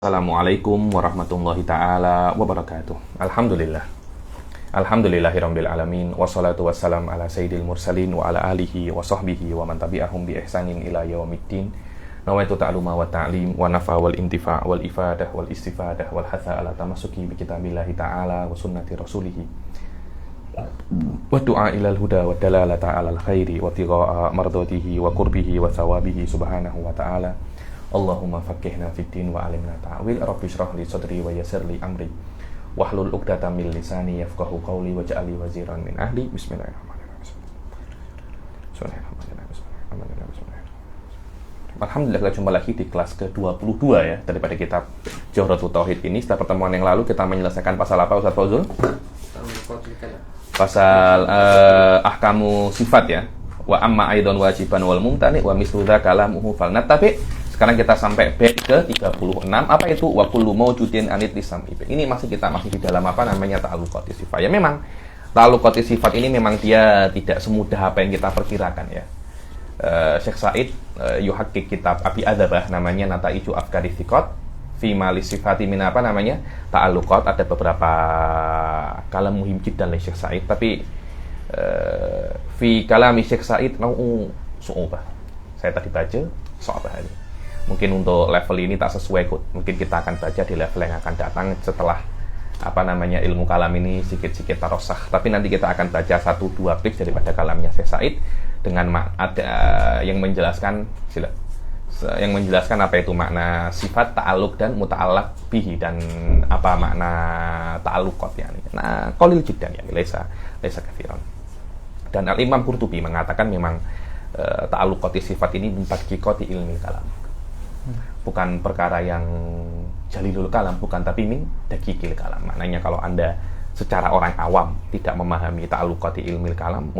Assalamualaikum warahmatullahi ta'ala wabarakatuh. Alhamdulillah. Alhamdulillahirabbil alamin wassalatu wassalam ala sayyidil mursalin wa ala alihi wa sahbihi wa man tabi'ahum bi ihsanin ila yaumiddin. Nawaitu ta'luma wa ta'lim wa nafa wal intifa' wal ifadah wal istifadah wal hatha ala tamassuki bi kitabillahi ta'ala wa sunnati rasulih. Wa du'a ilal huda wa dalalata alal khairi wa tigha'a mardatihi wa qurbihi wa thawabihi subhanahu wa ta'ala. Allahumma faqihna fid din wa alimna ta'wil. Rabbi shrah li sadri wa yassir li amri wahlul 'uqdatam min lisani yafqahu qawli waj'al li waziran min ahli. Bismillahirrahmanirrahim. Alhamdulillah, kita jumpa lagi di kelas ke-22 ya daripada kitab Jawharatul Tauhid ini. Setelah pertemuan yang lalu kita menyelesaikan pasal apa, Ustaz Fauzul? Pasal ahkamu sifat ya. Wa amma aidan wajiban wal mumtani wa mislu dzaka kalamuhu fal nattabi. Sekarang kita sampai bait ke-36. Apa itu wa kullu mawjudin anit lisam. Ini masih di dalam apa namanya ta'alluqati sifat. Ya memang ta'alluqati sifat ini memang dia tidak semudah apa yang kita perkirakan ya. Syekh Said yuhaqqik kitab Abi Adzabah namanya Nataiju Afkari Thiqat fi mali sifati min apa namanya ta'alluqat. Ada beberapa kalam muhim jiddan oleh Syekh Said, tapi fi kalami Syekh Said nau'u su'ubah. Saya tadi baca su'ubah ini. Mungkin untuk level ini tak sesuai, mungkin kita akan baca di level yang akan datang setelah apa namanya ilmu kalam ini sedikit-sedikit tarosah. Tapi nanti kita akan baca 1-2 klik daripada kalamnya Syekh Said dengan ada yang menjelaskan apa itu makna sifat, ta'alluq dan muta'allaq bihi, dan apa makna ta'alluqat ya. Nah, qalil jiddan ya, laisa katsiran. Dan Al-Imam Qurtubi mengatakan memang ta'alluqati sifat ini bimpadqiqati ilmi kalam. Bukan perkara yang jalilul kalam, bukan, tapi min daqiqil kalam. Maknanya kalau Anda secara orang awam tidak memahami ta'alluqati ilmil kalam,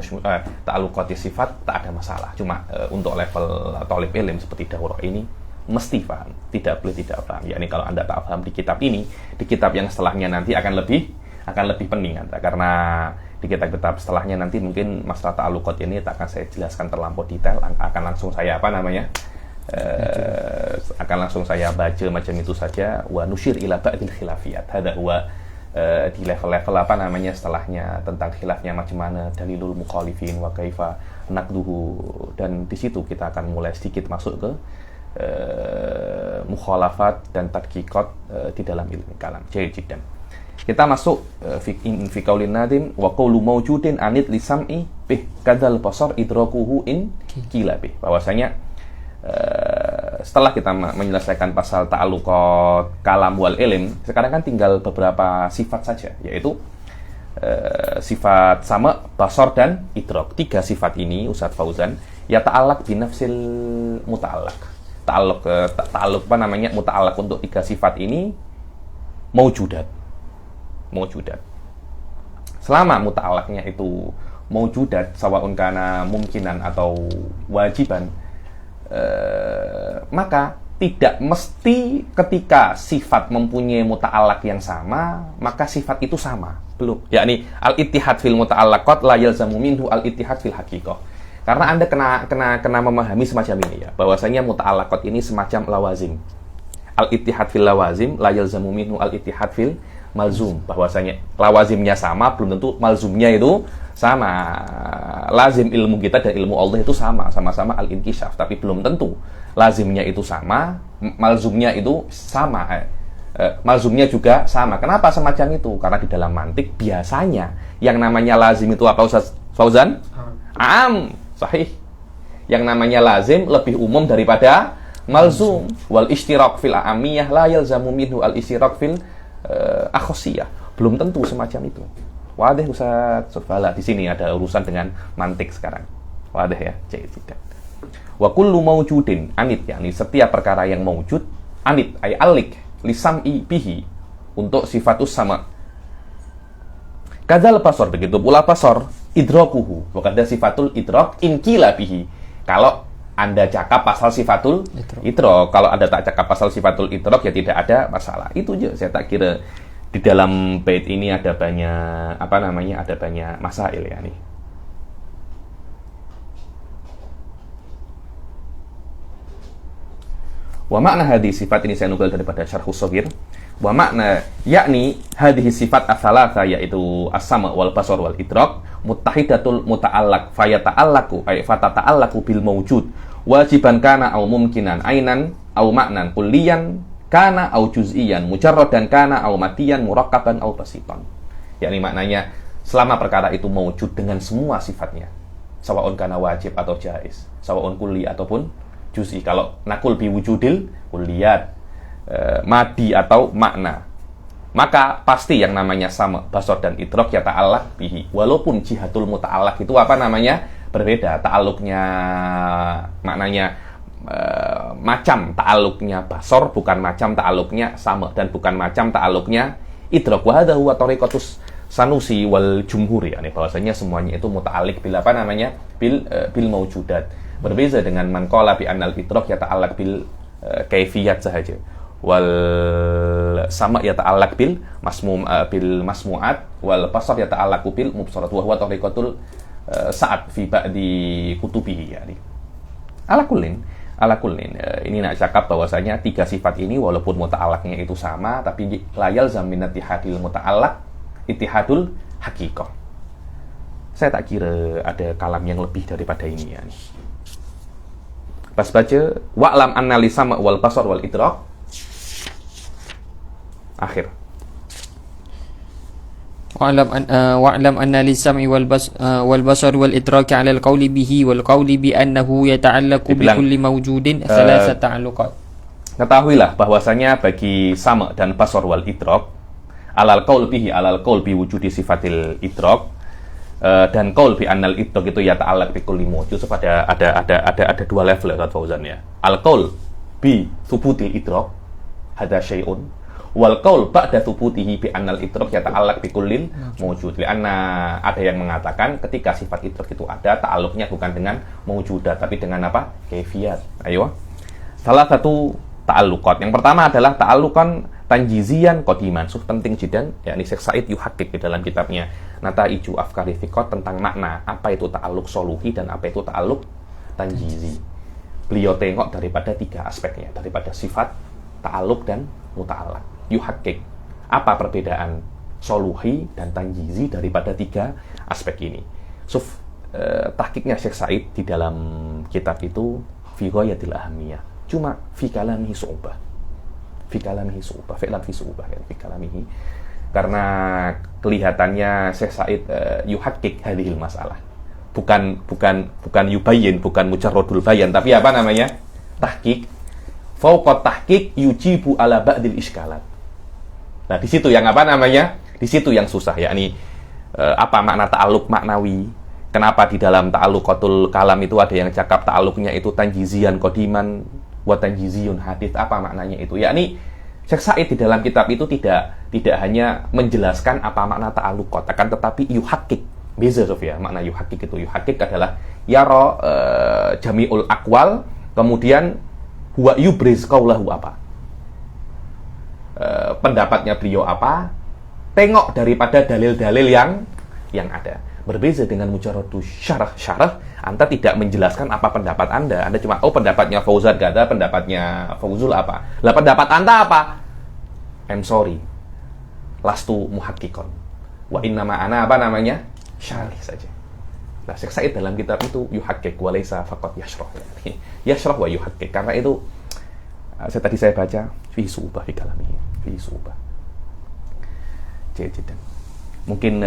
ta'alluqati sifat, tak ada masalah. Cuma untuk level thalib ilm seperti daurah ini mesti paham, tidak boleh tidak paham. Yakni kalau Anda tak paham di kitab ini, di kitab yang setelahnya nanti akan lebih pening Anda, karena di kitab-kitab setelahnya nanti mungkin masalah ta'alluqat ini tak akan saya jelaskan terlampau detail, akan langsung saya langsung saya baca macam itu saja. Wa nusyir ila ba'dil khilafiyat. Hada huwa di level-level apa namanya setelahnya tentang khilafnya macam mana, dalilul mukhalifin wa kaifa naqduhu, dan di situ kita akan mulai sedikit masuk ke mukhalafat dan tadqiqat di dalam ilmu kalam. Jiddan. Kita masuk fi qaulin nadim wa qawlu mawjudin anit lisam'i bih kadzal basar idrakuhu in qila bih. Bahwasanya setelah kita menyelesaikan pasal ta'alluqat kalam wal ilm, sekarang kan tinggal beberapa sifat saja, yaitu sifat sama, basar dan idrak. 3 sifat ini Ustaz Fauzan ya ta'allaq binafsil muta'allaq. Ta'alluq apa namanya muta'allaq untuk 3 sifat ini maujudat. Selama muta'allaqnya itu maujudat, sawa'un kana mungkinan atau wajiban, maka tidak mesti ketika sifat mempunyai muta'allaq yang sama maka sifat itu sama. Belum, yakni al-ittihad fil muta'allaqat la yalzamu minhu al-ittihad fil haqiqah. Karena Anda kena memahami semacam ini ya, bahwasanya muta'allaqat ini semacam lawazim. Al-ittihad fil lawazim la yalzamu minhu al-ittihad fil malzum. Bahwasanya lawazimnya sama belum tentu malzumnya itu sama. Lazim ilmu kita dan ilmu Allah itu sama-sama al-inkishaf, tapi belum tentu lazimnya itu sama, malzumnya itu sama. Malzumnya juga sama. Kenapa semacam itu? Karena di dalam mantik biasanya yang namanya lazim itu apa, Ustaz Fauzan? Am, sahih. Yang namanya lazim lebih umum daripada malzum. Wal ishtirak fil amiyah la yalzamu minhu al-ishtirak fil akhosiyah. Belum tentu semacam itu. Wadah Ustaz Sufala, di sini ada urusan dengan mantik sekarang. Wadah ya, tidak. Wa kullu mawjudin anit, yakni setiap perkara yang mawjud, anit ay alik lisam'i bihi, untuk sifatus sama. Kadzal basar, begitu pula basar, idrakuhu, wa kadza sifatul idrak in qila bihi. Kalau Anda cakap pasal sifatul idrak, kalau Anda tak cakap pasal sifatul idrak ya tidak ada masalah. Itu aja, saya tak kira di dalam bait ini ada banyak ada banyak masail ya nih. Wa makna hadhihi sifat, ini saya nukil daripada Syarhus Shaghir. Wa makna yakni hadhihi sifat ats-tsalatsa, yaitu as-sama' wal basar wal idrak, muttahidatul muta'allaq fayata'allaqu ay fatata'allaqu bil mawjud wajiban kana au mumkinan ainan au maknan kulliyan kana au juz'iyan mujarradan kana au matiyan murakkaban au basitan. Yakni maknanya selama perkara itu mewujud dengan semua sifatnya, sawaun kana wajib atau jaiz, sawaun kulli ataupun juz'i. Kalau nakul bi wujudil kulliyat, madi atau makna, maka pasti yang namanya sama, basar dan idrak ya ta'allaq bihi. Walaupun jihatul muta'allaq itu apa namanya? Berbeda. Ta'alluqnya maknanya macam ta'alluqnya basar, bukan macam ta'alluqnya sama, dan bukan macam ta'alluqnya idrak. Wa hadza huwa tariqatus Sanusi wal jumhur, ya, bahwasanya semuanya itu muta'alliq bil apa namanya? Bil maujudat. Berbeza dengan man qala bi annal idrak ya ta'allaq bil kaifiyat saja. Wal sama ya ta'allaq bil masmu'at wal basar ya ta'allaq bil mubsarat wa huwa tariqatul Sa'ad fi ba'di kutubihi, yani. Ala kullin ini nak cakap bahwasanya tiga sifat ini walaupun muta'allaqnya itu sama, tapi layal zaminat ittihadil muta'allaq ittihadul haqiqah. Saya tak kira ada kalam yang lebih daripada ini, yani. Pas baca wa'lam anna li sama' wal basar wal idrak akhir. wa'lam anna lis-sam'i wal basar wal idraki 'ala al-qawli bihi wal qawli bi annahu yata'allaqu bi kulli mawjudin thalatha ta'alluqat. Ketahuilah bahwasanya bagi sama dan basar wal idrak, alal qaul bihi alal qaul bi wujudi sifatil idrak, dan qaul bi annal idrak itu yata'allaq bi kulli mawjud. Ada dua level, Ustaz Fauzan, ya. Al qaul bi thubutil idrak hadza syai'un, wal qaul ba'da thubutihi bi annal idrak yata'allaq bi kullil mawjud. Karena ada yang mengatakan ketika sifat idrak itu ada, ta'alluqnya bukan dengan mawjudat tapi dengan apa? Kaifiyat. Ayo. Salah satu ta'alluqat. Yang pertama adalah ta'alluqan tanjizian qadiman. Penting jidan, yakni Syekh Said yuhaqqiq di dalam kitabnya Nataiju Afkari Thiqat tentang makna apa itu ta'alluq soluhi dan apa itu ta'alluq tanjizi. Beliau tengok daripada tiga aspeknya, daripada sifat, ta'alluq dan muta'allaq. Yuhaqqiq apa perbedaan soluhi dan tanjizi daripada tiga aspek ini. Tahqiqnya Syekh Said di dalam kitab itu fi ghayatil ahamiyah. Cuma fi kalamihi su'bah. Fi kalamihi su'bah, fi'lan fi su'bah, ya, fi kalamihi. Karena kelihatannya Syekh Said yuhaqqiq hadhil masalah. Bukan yubayyin, bukan mujarradul bayan, tapi apa namanya? Tahqiq. Fauqa tahqiq yujibu ala ba'dil iskalat. Nah, di situ yang apa namanya? Di situ yang susah, yakni apa makna ta'alluq maknawi? Kenapa di dalam ta'alluqatul kalam itu ada yang cakap ta'alluqnya itu tanjizian qadiman wa tanjiziyun hadits? Apa maknanya itu? Yakni Syekh Said di dalam kitab itu tidak hanya menjelaskan apa makna ta'alluqat, akan tetapi yuhaqqiq. Beza, Sofia, makna yuhaqqiq itu. Yuhaqqiq adalah yara jami'ul aqwal, kemudian huwa yubriz qaulahu apa? Pendapatnya beliau apa? Tengok daripada dalil-dalil yang ada. Berbeza dengan mujarradus syarah, Anda tidak menjelaskan apa pendapat Anda. Anda cuma, pendapatnya Fauzan gak ada, pendapatnya Fauzul apa. Lah pendapat Anda apa? I'm sorry, lastu muhaqqiqon. Wa innama ana apa namanya? Syarih saja. Nah, Syekh Said dalam kitab itu yuhaqqiq wa laisa faqat yashrah. Yashrah wa yuhaqqiq. Karena itu tadi saya baca fi su'bah fi kalamihi, fi su'bah. Jadi mungkin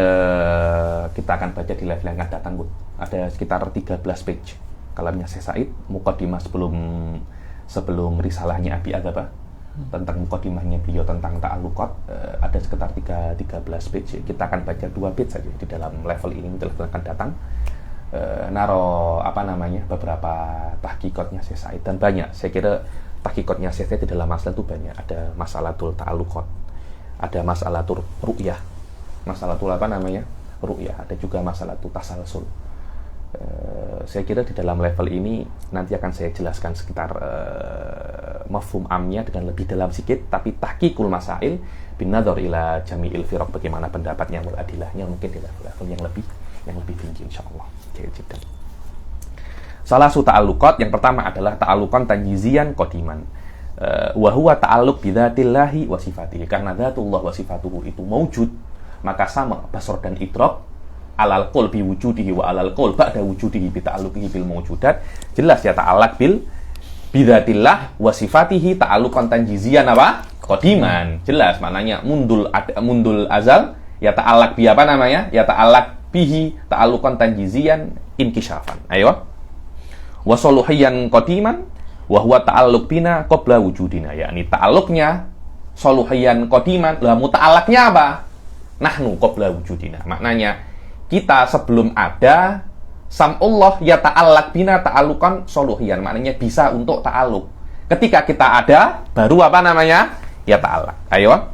kita akan baca di level yang akan datang, Bu. Ada sekitar 13 page kalamnya Syekh Said, muqaddimah sebelum risalahnya Abi Adzabah, tentang muqaddimahnya beliau tentang ta'alluqat, ada sekitar 13 page. Kita akan baca 2 page saja di dalam level ini, di level yang akan datang. Naro apa namanya beberapa tahqiqatnya Syekh Said, dan banyak. Saya kira tahqiqatnya Syekh Said di dalam masalah itu banyak. Ada masalatul ta'alluqat, ada masalatul ru'yah, masalatul apa namanya ru'yah, ada juga masalatul tasalsul. Saya kira di dalam level ini nanti akan saya jelaskan sekitar mafhum amnya dengan lebih dalam sedikit, tapi tahqiqul masail bin nadhar ila jami'il firaq, bagaimana pendapatnya wal adilahnya, mungkin di level yang lebih tinggi insyaallah. Salah satu ta'alluqat yang pertama adalah ta'alluqan tanjizian qadiman. wa huwa ta'alluq bidzatillahi wa sifatihi. Karena dzatullah wa sifatuhu itu maujud, maka sama basar dan idrak alal qaul bi wujudihi wa alal qaul ba'da wujudihi bi ta'alluqihi bil mawjudat. Jelas ya ta'allaq bil bidzatillah wa sifatihi ta'alluqan tanjizian apa? Qadiman. Jelas maknanya mundul azal ya ta'allaq bi apa namanya? Ya ta'allaq bihi ta'alluqan tanjizian inkisyafan. Ayo. Wa soluhiyan qadiman wa huwa ta'alluq bina qabla wujudina. Yakni ta'alluqnya soluhiyan qadiman. Lah muta'allaqnya apa? Nahnu qabla wujudina. Maknanya kita sebelum ada sam'ullah ya ta'allaq bina ta'alluqan soluhiyan. Maknanya bisa untuk ta'alluq. Ketika kita ada baru apa namanya? Ya ta'allaq. Ayo.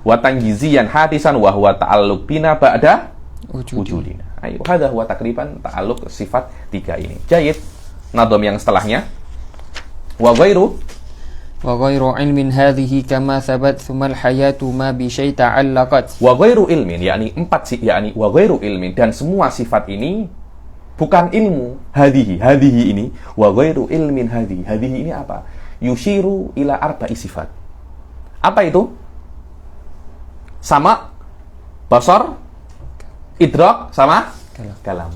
Wa tanjizian hadisan wa huwa ta'alluq bina ba'da wujudina. Ayo, hadha huwa takriban ta'alluq sifat 3 ini. Jayid. Nadom yang setelahnya. Wa ghairu ilmin hadhihi kama thabat thumma al-hayatu ma bi syai' ta'allaqat. Wa ghairu ilmin, yakni 4 yakni wa ghairu ilmin, dan semua sifat ini bukan ilmu. Hadhihi ini wa ghairu ilmin hadhihi ini apa? Yushiru ila arba'i sifat. Apa itu? Sama, basar, idrak, sama kalam.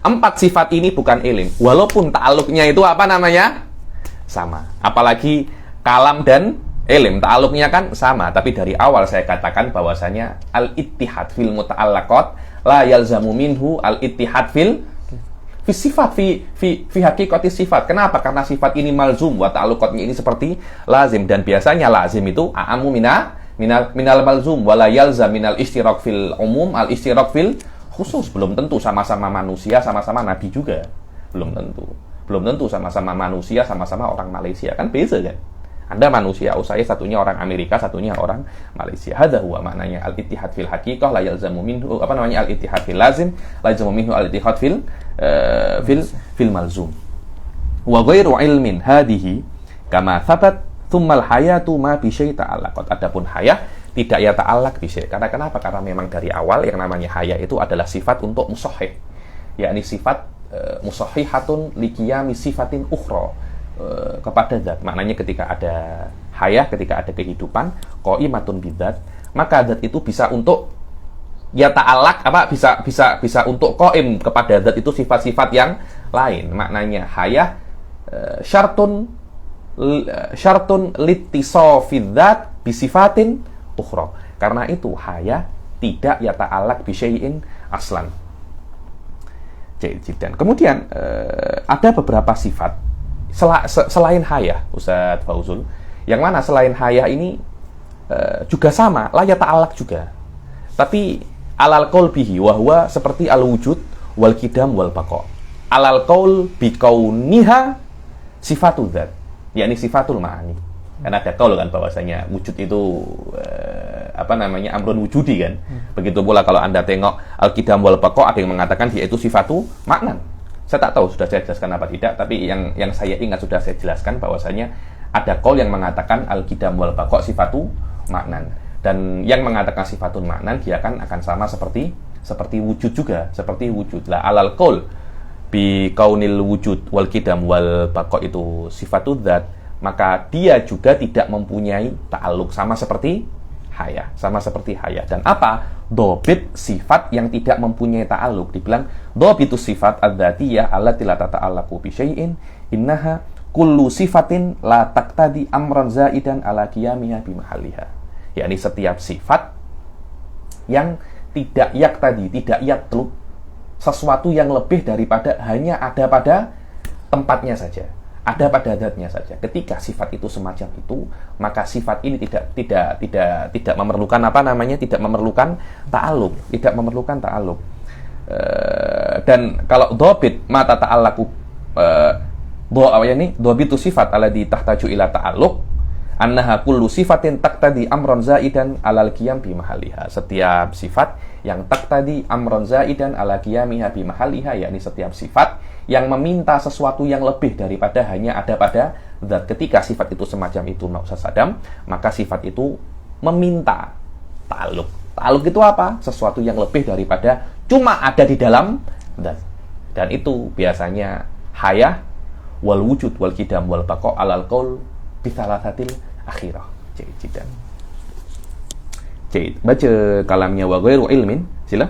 4 sifat ini bukan ilim, walaupun ta'alluqnya itu apa namanya? Sama. Apalagi kalam dan ilim, ta'alluqnya kan sama. Tapi dari awal saya katakan bahwasanya al-ittihad fil muta'allaqat la yalzamu minhu al-ittihad fil sifat fi haqiqati sifat. Kenapa? Karena sifat ini malzum wa ta'alluqatnya ini seperti lazim, dan biasanya lazim itu a'amu minal malzum wala yalzam minal istiraq fil umum al istiraq fil khusus. Belum tentu sama-sama manusia, sama-sama nabi juga. Belum tentu sama-sama manusia, sama-sama orang Malaysia. Kan beza kan? Anda manusia, saya satunya orang Amerika, satunya orang Malaysia. Hadza huwa maknanya al-ittihad fil haqiqah la yalzamu minhu apa namanya al-ittihad fil lazim la yalzamu minhu al-ittihad fil malzum. Wa ghairu ilmin hadhihi kama thabat tsummal hayatu ma bi syai' ta'allaqat. Adapun hayah tidak ya ta'allaq bi syai'. Karena kenapa? Karena memang dari awal yang namanya hayah itu adalah sifat untuk musahhih. Yakni sifat musahhihatun liqiyami sifatin ukhra. Kepada zat. Maknanya ketika ada hayah, ketika ada kehidupan, qaimatun bidzat, maka zat itu bisa untuk ya ta'allaq apa bisa untuk qaim kepada zat itu sifat-sifat yang lain. Maknanya hayah syartun litisafidz dzat bi sifatin ukhra. Karena itu hayah tidak ya ta'allaq bi syai'in aslan. Dan kemudian ada beberapa sifat selain hayah, Ustadz Fauzul, yang mana selain hayah ini juga sama, la ya ta'allaq juga, tapi alal qaul bihi wa huwa seperti al wujud wal qidam wal baqa. Alal qaul bi kauniha sifatul dzat, yakni sifatul ma'ani. Kan ada qaul kan bahwasanya wujud itu amrun wujudi kan. Begitu pula kalau Anda tengok al qidam wal baqa, ada yang mengatakan dia itu sifatu maknan. Saya tak tahu sudah saya jelaskan apa tidak, tapi yang saya ingat sudah saya jelaskan bahwasanya ada qaul yang mengatakan al-qidam wal baqa sifatu maknan, dan yang mengatakan sifatun maknan dia akan sama seperti wujud juga, seperti wujud. Lah alal qaul bi kaunil wujud wal qidam wal baqa itu sifatud dzat, maka dia juga tidak mempunyai ta'alluq, sama seperti hayah. Dan apa? Dobit sifat yang tidak mempunyai ta'alluq. Dibilang dobitus sifat adzatiyah allati la tata'allaqu bi syai'in innaha kullu sifatin la taqtadi amran zaidan ala qiyamiha bi mahalliha. Yakni setiap sifat yang tidak yatlub sesuatu yang lebih daripada hanya ada pada tempatnya saja, ada pada zatnya saja. Ketika sifat itu semacam itu, maka sifat ini tidak memerlukan tidak memerlukan ta'alluq. Dan kalau dhabit mata ta'allaqu dhabitu sifat alladhi tahtaju ila ta'alluq annaha kullu sifatin taqtadi amran zaidan alal qiyam bi mahalliha. Setiap sifat yang taqtadi amran zaidan ala qiyamiha bi mahalliha, yakni setiap sifat yang meminta sesuatu yang lebih daripada hanya ada pada zat. Ketika sifat itu semacam itu, Ustaz Adam, maka sifat itu meminta ta'alluq. Ta'alluq itu apa? Sesuatu yang lebih daripada cuma ada di dalam zat. Dan itu biasanya hayah wal wujud wal qidam wal baqa alal qaul bithalathatil akhirah. Jaidan. Baca kalamnya wa ghairu ilmin. Sila.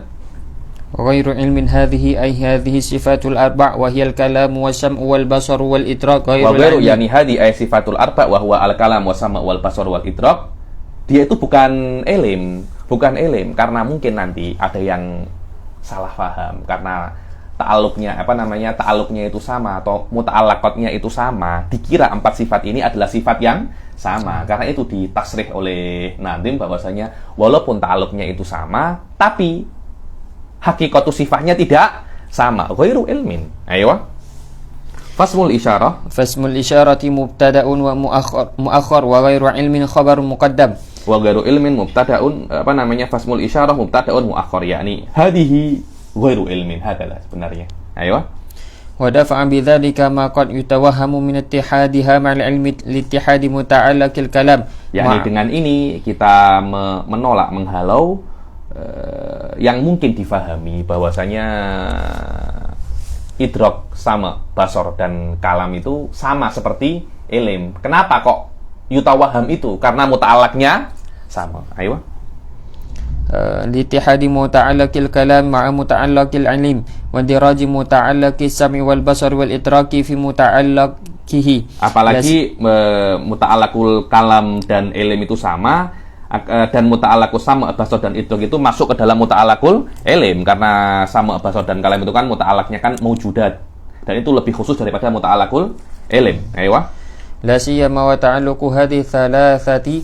وغير علم هذه أي هذه الصفات الأربع وهي الكلام والسمع والبصر والإدراك غير العلم يعني هذه أي صفات الأربع وهو الكلام والسمع والبصر والإدراك. Dia itu bukan ilim karena mungkin nanti ada yang salah paham karena ta'alluqnya itu sama atau muta'allaqatnya itu sama, dikira 4 sifat ini adalah sifat yang sama. Karena itu ditasrih oleh Nadhim bahwasanya walaupun ta'alluqnya itu sama tapi hakikatu sifatnya tidak sama. Ghairu ilmin. Ayo. Fasmul isyarati mubtada'un wa muakhar wa ghairu ilmin khabar muqaddam. Wa ghairu ilmin mubtada'un fasmul isyarah mubtada'un muakhar, yakni hadhihi ghairu ilmin, hadalah sebenarnya. Ayo. Wa dafa'a bidzalika ma qad yutawahhamu min ittihadiha ma'al ilmi liittihadi muta'allaqil kalam. Yakni dengan ini kita menghalau yang mungkin difahami bahwasanya idrak sama basor dan kalam itu sama seperti ilim. Kenapa kok yutawaham itu? Karena muta'allaqnya sama. Ayo. Liittihadi muta'allaqil kalam ma'a muta'allaqil ilm wa diraji muta'allaqis sam'i wal basar wal idraki fi muta'allaqihi. Apalagi muta'allaqul kalam dan ilm itu sama, dan muta'allaqus sama basar dan idrak itu masuk ke dalam muta'allaqul ilm karena sama basar dan kalam itu kan muta'allaqnya kan maujudat dan itu lebih khusus daripada muta'allaqul ilm. Ayo. La siyama wa ta'alluqu hadhihi thalathati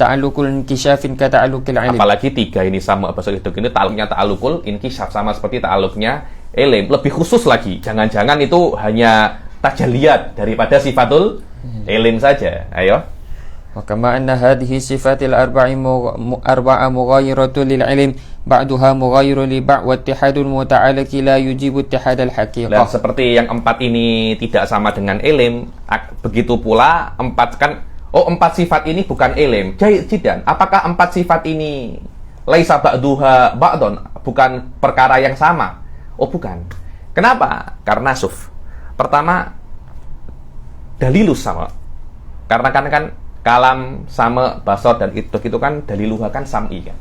ta'alluqul inkishafin ka ta'alluqil ilm. Apalagi 3 ini sama basar idrak ini ta'alluqnya ta'alluqul inkishaf sama seperti ta'alluqnya ilm, lebih khusus lagi. Jangan-jangan itu hanya tajalliyat daripada sifatul ilm saja. Ayo. وكما أن هذه الصفات أربعة مغايرة للعلم بعضها مغاير لبعض واتحاد المتعلق لا يجيب اتحاد الحقيقة. Dan seperti yang 4 ini tidak sama dengan ilm, begitu pula 4 sifat ini bukan ilm. Jaidan, apakah 4 sifat ini laisa ba'duha ba'don, bukan perkara yang sama? Oh bukan. Kenapa? Karena pertama dalilus sama. Karena kan kalam sama basar dan idrak itu kan daliluha kan sam'i kan.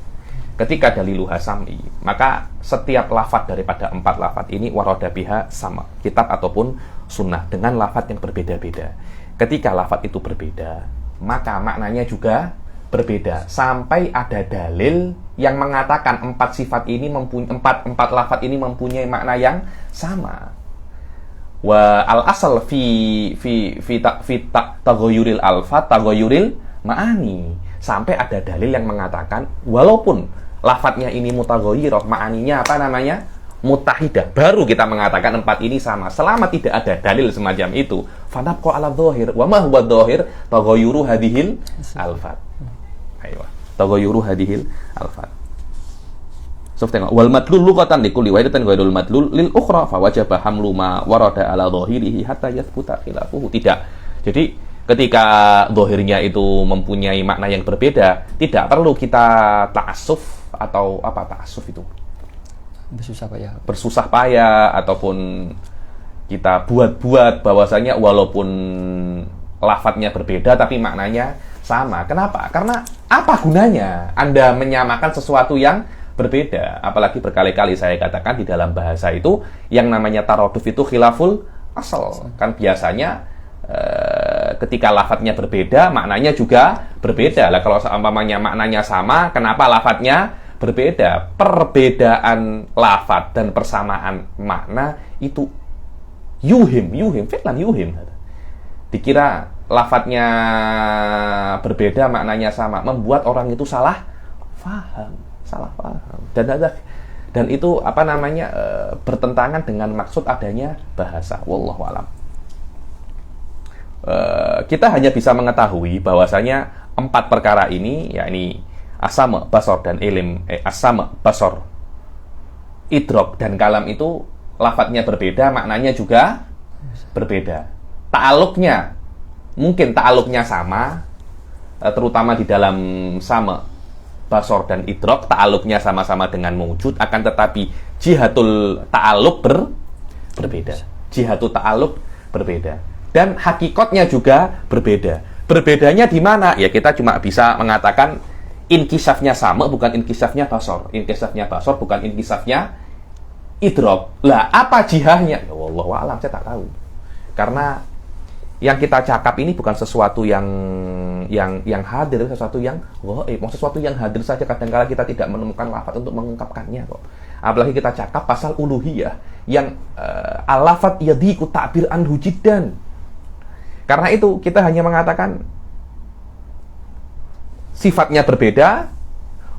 Ketika daliluha sam'i, maka setiap lafadz daripada 4 lafadz ini warada biha sama, kitab ataupun sunnah dengan lafadz yang berbeda-beda. Ketika lafadz itu berbeda, maka maknanya juga berbeda. Sampai ada dalil yang mengatakan 4 sifat ini empat lafadz ini mempunyai makna yang sama. Wa al-asal fi taghayyuril alfat taghayyuril ma'ani, sampai ada dalil yang mengatakan walaupun lafadznya ini mutaghayyirah, ma'aninya mutahidah, baru kita mengatakan 4 ini sama. Selama tidak ada dalil semacam itu, fanabqa ala dhahir wa ma huwa dhahir taghayyuru hadhil alfat. Ayo, taghayyuru hadhil alfat. Tengok wal madlul lughatan likulli wahidatin ghairul madlul lil ukhra fa wajaba hamlu ma warada ala dhahirihi hatta yathbuta khilafuhu. Tidak. Jadi ketika dhahirnya itu mempunyai makna yang berbeda, tidak perlu kita ta'assuf atau apa ta'assuf itu? Bersusah payah ataupun kita buat-buat bahwasanya walaupun lafadznya berbeda tapi maknanya sama. Kenapa? Karena apa gunanya Anda menyamakan sesuatu yang berbeda? Apalagi berkali-kali saya katakan di dalam bahasa itu yang namanya taraduf itu khilaful asal. Kan biasanya ketika lafadznya berbeda, maknanya juga berbeda. Lah kalau seumpamanya maknanya sama, kenapa lafadznya berbeda? Perbedaan lafadz dan persamaan makna itu fi'lan yuhim. Dikira lafadznya berbeda, maknanya sama, membuat orang itu salah paham. Dan itu bertentangan dengan maksud adanya bahasa. Wallahu a'lam. Kita hanya bisa mengetahui bahwasanya 4 perkara ini, yakni as-sama, basar dan ilm, as-sama, basar, idrak dan kalam itu lafadznya berbeda, maknanya juga berbeda. Mungkin ta'alluqnya sama, terutama di dalam sama basar dan idrak, ta'alluqnya sama-sama dengan mawjud, akan tetapi jihatul ta'alluq berbeda. Jihatul ta'alluq berbeda. Dan hakikatnya juga berbeda. Berbedanya di mana? Ya kita cuma bisa mengatakan inkisafnya sama, bukan inkisafnya basor. Inkisafnya basor, bukan inkisafnya idrok. Lah, apa jihahnya? Ya wallahu a'lam, saya tak tahu. Karena yang kita cakap ini bukan sesuatu yang hadir, sesuatu yang sesuatu yang hadir saja kadang-kala kita tidak menemukan lafaz untuk mengungkapkannya kok. Apalagi kita cakap pasal uluhiyah yang al-lafaz yadiku ta'bir anhu jiddan. Karena itu kita hanya mengatakan sifatnya berbeda,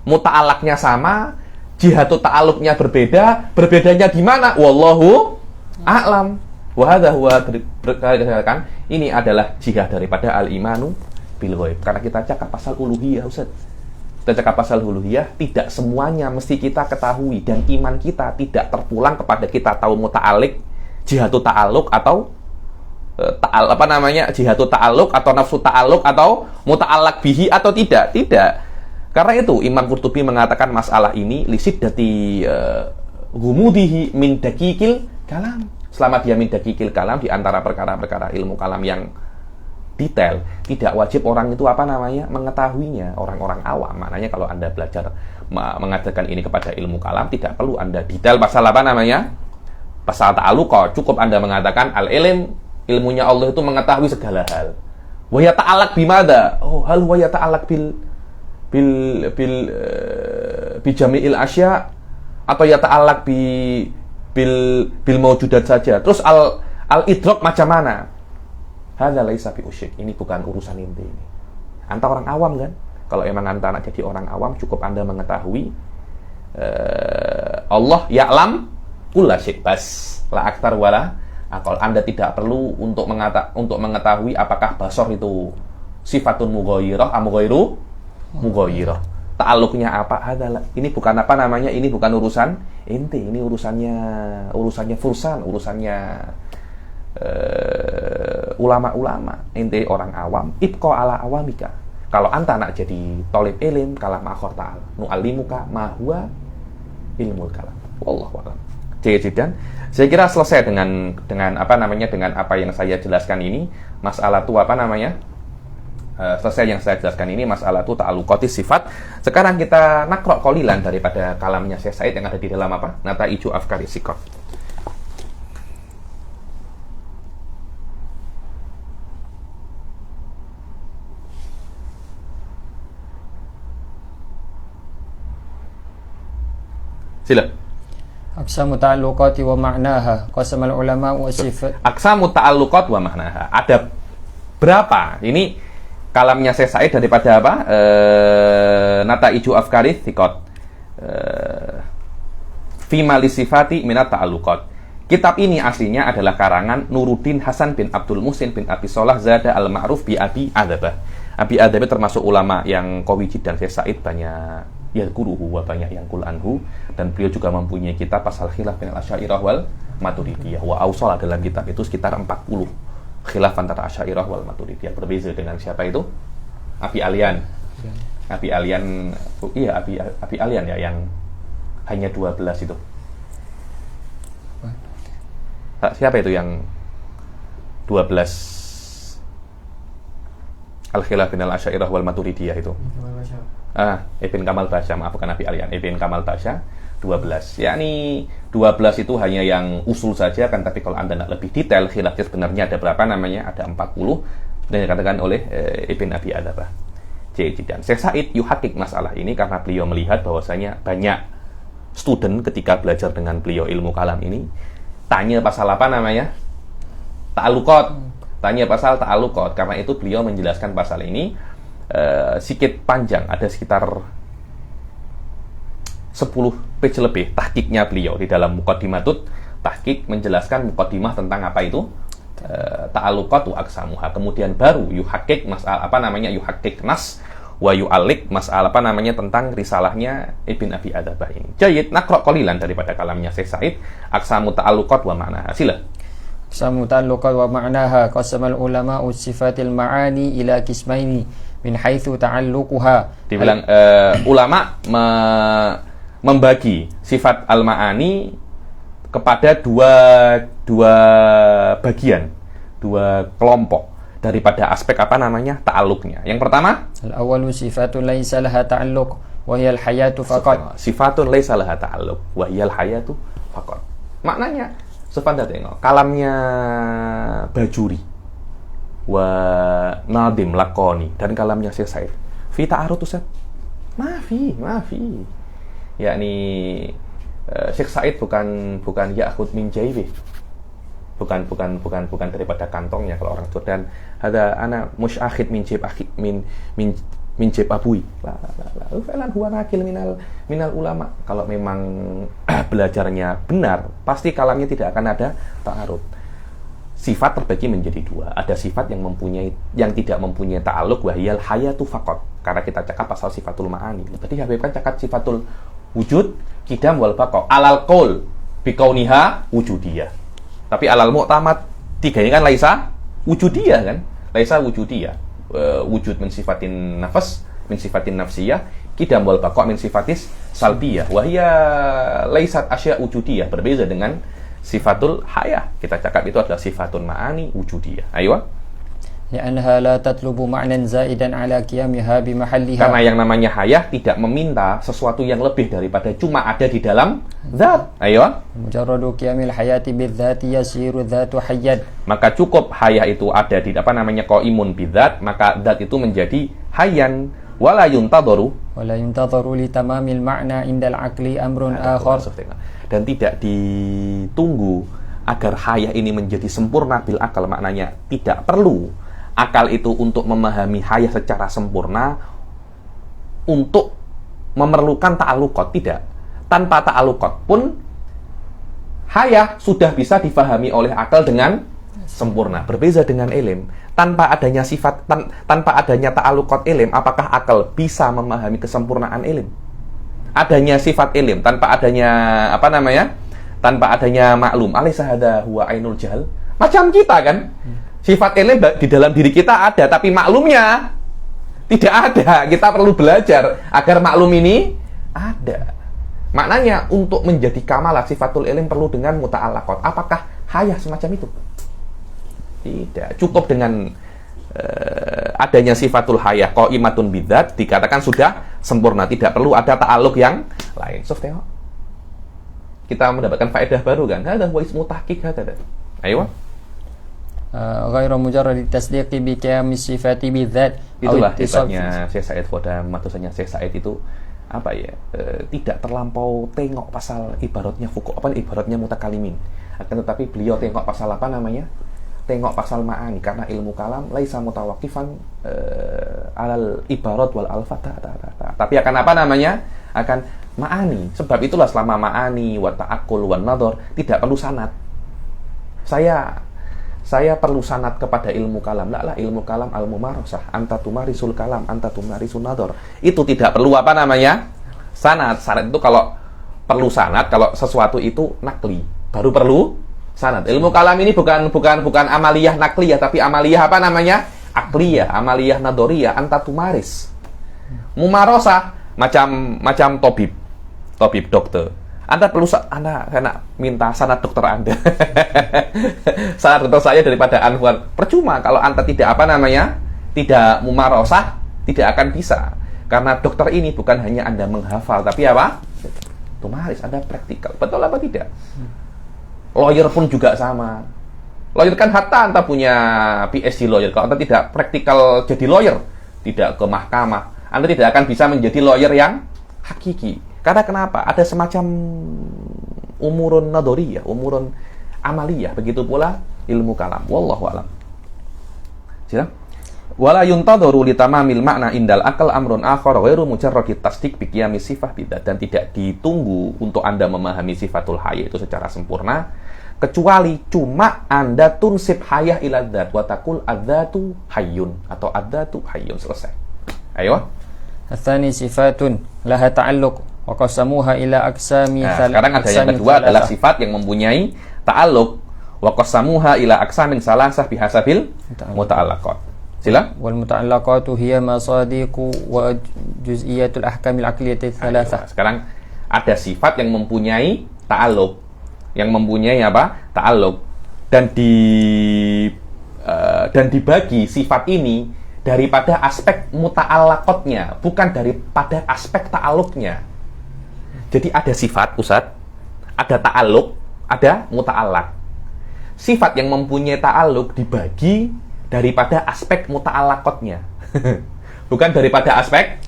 muta'alaknya sama, jihatu ta'aluknya berbeda, berbedanya di mana? Wallahu a'lam. Wa hadza huwa kan ini adalah jihad daripada al-imanu bil ghaib. Karena kita cakap pasal uluhiyah, Ustaz. Kita cakap pasal uluhiyah, tidak semuanya mesti kita ketahui dan iman kita tidak terpulang kepada kita tahu muta'alik, jihatu ta'aluk atau jihatu ta'aluk atau nafsu ta'aluk atau muta'allaq bihi atau tidak. Karena itu Imam Qurtubi mengatakan masalah ini lisiddati gumudihi min dakikil kalam. Selama dia min dakikil kalam, di antara perkara-perkara ilmu kalam yang detail, tidak wajib orang itu mengetahuinya, orang-orang awam. Maknanya kalau Anda belajar mengajarkan ini kepada ilmu kalam, tidak perlu Anda detail pasal pasal ta'alluq. Cukup Anda mengatakan al-ilm, ilmunya Allah itu mengetahui segala hal. Wa yata'allaq bimada? Hal wa yata'allaq bil jami'il asya atau yata'allaq bil maujudat saja. Terus al-idrok macam mana? Hadza laisa bi usyik. Ini bukan urusan inti ini. Anta orang awam kan? Kalau emang anta nak jadi orang awam, cukup Anda mengetahui Allah ya'lam kulla syai' bas la aktar wala aqal. Anda tidak perlu untuk mengetahui apakah basor itu sifatun mughayyirah am ghairu mughayyirah. Ta'alluqnya apa? Adalah ini bukan ini bukan urusan inti, ini urusannya fursan, urusannya ulama-ulama. Inti orang awam, ibqa ala awamika. Kalau anta nak jadi thalib ilm kalam akhor ta'al nu'allimuka ma huwa ilmul kalam. Wallahu a'lam. Dan saya kira selesai dengan apa yang saya jelaskan ini. Masalah itu selesai yang saya jelaskan ini, masalah itu ta'alluqati sifat. Sekarang kita nakro qalilan daripada kalamnya Syekh Said yang ada di dalam Nata'iju Afkari Siqat. Sila. Aqsamu ta'alluqati wa ma'naha qasamal ulama wa sifat. Aqsamu ta'alluqat wa ma'naha. Ada berapa? Ini kalamnya Syekh Said daripada Nata'iju Afkari Thiqat. Fi mali sifati minat ta'alluqat. Kitab ini aslinya adalah karangan Nuruddin Hasan bin Abdul Muhsin bin Abi Sholah Zada al-Ma'ruf bi Abi Adzabah. Abi Adzabah termasuk ulama yang qawi dan Syekh Said banyak yadkuruhu wa banyak yang kul anhu, dan beliau juga mempunyai kitab pasal khilaf bainal Asy'ariyah wal Maturidiyah. Wa ausala dalam kitab itu sekitar 40 khilaf antara Asy'ariyah wal Maturidiyah. Berbeza dengan siapa itu? Abi Alian. Abi Alian, Abi Alian ya, yang hanya 12 itu. Siapa itu yang 12 al-khilaf bainal Asy'ariyah wal Maturidiyah itu? Ibn Kamal Basya, maaf bukan Abi Alian, Ibn Kamal Basya 12. Yakni 12 itu hanya yang usul saja kan, tapi kalau Anda nak lebih detail khilafnya sebenarnya ada berapa Ada 40 dan dikatakan oleh Ibn Abi Adzabah. Dan Syekh Said yuhakik masalah ini karena beliau melihat bahwasanya banyak student ketika belajar dengan beliau ilmu kalam ini tanya pasal ta'alluqat. Tanya pasal ta'alluqat. Karena itu beliau menjelaskan pasal ini sedikit panjang, ada sekitar 10 page lebih tahqiqnya beliau di dalam Muqaddimatut Tahqiq, menjelaskan muqaddimah tentang apa itu ta'alluqatu aqsamuha. Kemudian baru yuhaqqiq masalah yuhaqqiq nas wa yu'alliq masalah tentang risalahnya Ibn Abi Adzabah ini. Jayyid, naqra qalilan daripada kalamnya Syekh Said, aqsamu ta'alluqat wa ma'naha. Sila. Aqsamu ta'alluqat wa ma'naha qasamal ulama'u sifatil ma'ani ila qismaini min haitsu ta'alluquha. Dibilang ulama membagi sifat al-ma'ani kepada dua bagian, dua kelompok. daripada aspek apa namanya ta'alluqnya. Yang pertama, al-awwalu sifatun laisa laha ta'alluq wa hiya al-hayatu faqat. Sifatun laisa laha ta'alluq wa hiya al-hayatu faqat. Maknanya, Anda tengok kalamnya Bajuri wa Nadim Lakoni dan kalamnya Syekh Said. Fi ta'arud Ustaz? Mafi. Yakni Syekh Said bukan ya'khud min jaybih. Bukan daripada kantongnya kalau orang Jordan. Ada ana musyakhid min jayb akhi min jayb abui. La. Falan huwa nakil minal ulama. Kalau memang belajarnya benar, pasti kalamnya tidak akan ada ta'arud. Sifat terbagi menjadi dua. Ada sifat yang tidak mempunyai ta'alluq wa hiyal hayatu faqat. Karena kita cakap pasal sifatul ma'ani. Tadi Habib kan cakap sifatul wujud, qidam wal baqa. Alal qaul bi kauniha wujudiyah. Tapi alal mu'tamad tiganya kan laisa wujudiyah kan? Laisa wujudiyah. Wujud min sifatin nafas, min sifatin nafsiyah, qidam wal baqa min sifatis salbiyah. Wa hiya laisat asya wujudiyah. Berbeda dengan sifatul hayah. Kita cakap itu adalah sifatun ma'ani wujudiyah. Ayo. Li'annaha la tatlubu ma'nan zaidan ala qiyamiha bi mahalliha. Karena yang namanya hayah tidak meminta sesuatu yang lebih daripada cuma ada di dalam zat. Ayo. Mujarradu qiyamil hayati bidzati yasiru dzatu hayyan. Maka cukup hayah itu ada di qaimun bidzat, maka zat itu menjadi hayyan. Wala yuntadharu li tamamil ma'na indal aqli amrun akhar. Dan tidak ditunggu agar hayah ini menjadi sempurna bil akal. Maknanya tidak perlu akal itu untuk memahami hayah secara sempurna untuk memerlukan ta'alluqat. Tidak. Tanpa ta'alluqat pun hayah sudah bisa difahami oleh akal dengan sempurna. Berbeza dengan ilm. Tanpa adanya sifat, tanpa adanya ta'alluqat ilm, apakah akal bisa memahami kesempurnaan ilm? Adanya sifat ilm tanpa adanya tanpa adanya maklum. Alaysa hadza huwa ainul jahl. Macam kita kan? Sifat ilm di dalam diri kita ada, tapi maklumnya tidak ada. Kita perlu belajar agar maklum ini ada. Maknanya untuk menjadi kamalah sifatul ilm perlu dengan muta'allaqat. Apakah hayah semacam itu? Tidak. Cukup dengan adanya sifatul hayah qaimatun bidzat dikatakan sudah sempurna. Tidak perlu ada ta'alluq yang lain. Tengok. Kita mendapatkan faedah baru kan? Hadza huwa ismu tahqiq hadza. Ayo. Ghairu mujarrad tasdiqi bi qiyami sifati bidzat. Itulah hebatnya Syekh Said Vodam, maksudnya Syekh Said itu tidak terlampau tengok pasal ibaratnya ibaratnya mutakalimin. Akan tetapi beliau tengok pasal tengok pasal ma'ani, karena ilmu kalam laisa mutawaqifan alal ibarat wal alfat. Tapi akan akan ma'ani. Sebab itulah selama ma'ani wa ta'aqqul wa nadhar tidak perlu sanad. Saya perlu sanad kepada ilmu kalam. La ilmu kalam al-mumarasah. Anta tumarisul kalam, anta tumarisul nadhar. Itu tidak perlu sanad. Sanad itu kalau perlu sanad, kalau sesuatu itu nakli, baru perlu sanad. Ilmu kalam ini bukan amaliyah nakliyah, tapi amaliyah akliyah, amaliyah nadoriyah, anta tumaris. Mumarasah macam tabib dokter. Anda perlu Anda minta sanad dokter Anda. Sanad dokter saya daripada Anwar. Percuma kalau Anda tidak tidak mumarasah, tidak akan bisa. Karena dokter ini bukan hanya Anda menghafal, tapi tumaris, Anda praktikal. Betul apa tidak? Lawyer pun juga sama. Lawyer kan hatta Anda punya PhD lawyer. Kalau Anda tidak praktikal jadi lawyer, tidak ke mahkamah, Anda tidak akan bisa menjadi lawyer yang hakiki. Karena kenapa? Ada semacam umurun nadoriyah, umurun amaliyah. Begitu pula ilmu kalam. Wallahu a'lam. Silakan. Wala yuntadharu li tamamil ma'na indal akal amrun akhar ghairu mujarradi tasdiq bi qiyami sifah bidzat. Dan tidak ditunggu untuk Anda memahami sifatul hayah itu secara sempurna kecuali cuma Anda tunsib hayah ila dzat wa taqul adzatu hayyun atau adzatu hayyun. Selesai. Ayo. Atsani sifatun laha ta'alluq wa qasamuha ila aqsami sekarang ada yang kedua adalah sifat yang mempunyai ta'alluq wa qasamuha ila aqsamin salasah bihasabil muta'allaqat. Sila. Wal muta'allaqatu hiya masadiqu wa juz'iyatul ahkamil aqliyati thalathah. Sekarang ada sifat yang mempunyai ta'alluq, yang mempunyai ta'alluq, dan dan dibagi sifat ini daripada aspek muta'allaqatnya, bukan daripada aspek ta'alluqnya. Jadi ada sifat, Ustaz, ada ta'alluq, ada muta'allaq. Sifat yang mempunyai ta'alluq dibagi daripada aspek muta'allaqatnya. Bukan daripada aspek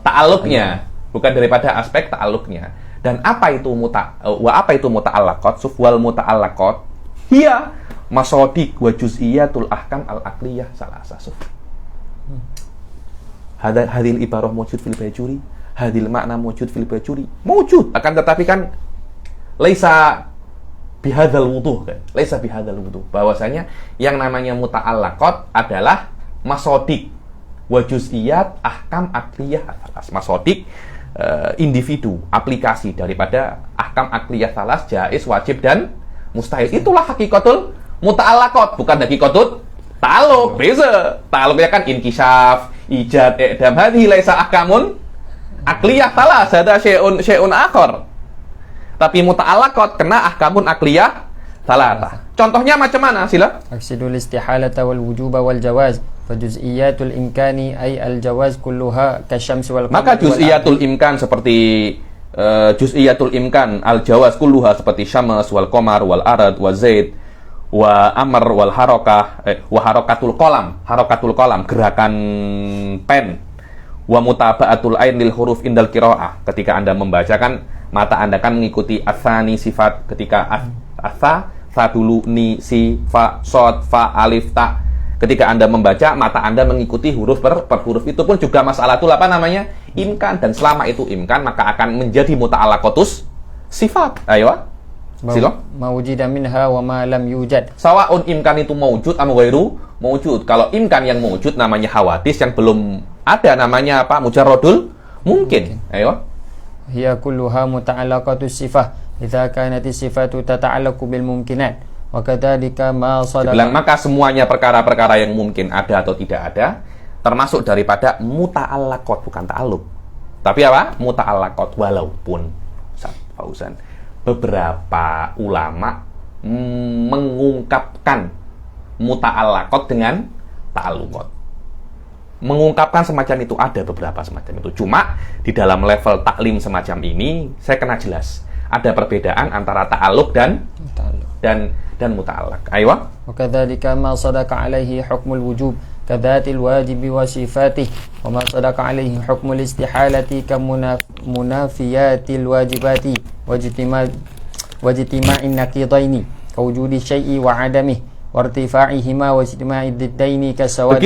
ta'alluqnya, bukan daripada aspek ta'alluqnya. Dan apa itu muta'allaqat? Wal muta'allaqat hiya masadiq wa juz'iyatul ahkam al-aqliyah salasah. Hadil ibarah mawjud fil bajuri, hadil makna mawjud fil bajuri, mawjud, akan tetapi kan laisa bihadzal wuduh, kan? Laisa bihadzal wuduh. Bahwasanya yang namanya muta'allaqat adalah masadiq wa juz'iyat ahkam aqliyah salas. Masadiq individu, aplikasi daripada ahkam aqliyah salas, jaiz, wajib dan mustahil. Itulah hakikatul muta'allaqat, bukan hakikatul ta'alluq. Beza. Ta'alluqnya kan inkisyaf, ijad, i'dam. Hadhihi laisa ahkamun aqliyah salas, hada syai'un akhar. Tapi muta'allaqat kena ahkamun aqliyah salas. Contohnya macam mana? Sila. Aqsidul istihalata wal wujuba wal jawaz. Fajuz'iyatul imkani ay al jawaz kulluha kasyamsi wal qamar. Maka juz'iyatul imkan seperti juz'iyatul imkan al jawaz kulluha seperti syams wal qamar wal arad wa zaid wa amr wal harakah wa harakatul qalam gerakan pen wa mutaba'atul ain lil huruf indal qiraah. Ketika Anda membacakan, mata Anda kan mengikuti atsani sifat. Ketika atsa dulu, ni, si, fa, sod, fa, alif, ta. Ketika Anda membaca, mata Anda mengikuti huruf per huruf. Itu pun juga masalah itu apa namanya? Imkan. Dan selama itu imkan, maka akan menjadi muta'allaqatus sifat. Ayo. Silo. Mawujida minha wa ma lam yujad. Sawaun imkan itu mawujud am ghairu mawujud. Kalau imkan yang mawujud namanya hawadis, yang belum ada namanya apa? Mujarradul mungkin. Ayo. Hiya kulluha muta'allaqatus sifah. Idza kanat sifatu tata'allaqu bil mumkinat. Wa kadzalika ma sadaqa. Maka semuanya perkara-perkara yang mungkin ada atau tidak ada termasuk daripada muta'allaqat, bukan ta'alluq. Tapi apa? Muta'allaqat. Walaupun Fauzan, beberapa ulama mengungkapkan muta'allaqat dengan ta'alluqat. Mengungkapkan semacam itu, ada beberapa semacam itu. Cuma di dalam level taklim semacam ini saya kena jelas ada perbedaan antara ta'alluq dan muta'allaq. Aywa. Wa kadzalika ma sadaqa alaihi hukmul wujub kadzatil wajibi wa sifatih wa ma sadaqa alaihi hukmul istihalati kamunafiyatil wajibati wajtima'in naqidaini kawujudi syai'i wa adamih wa irtifa'ihima wa ijtima'id diddaini kasawad.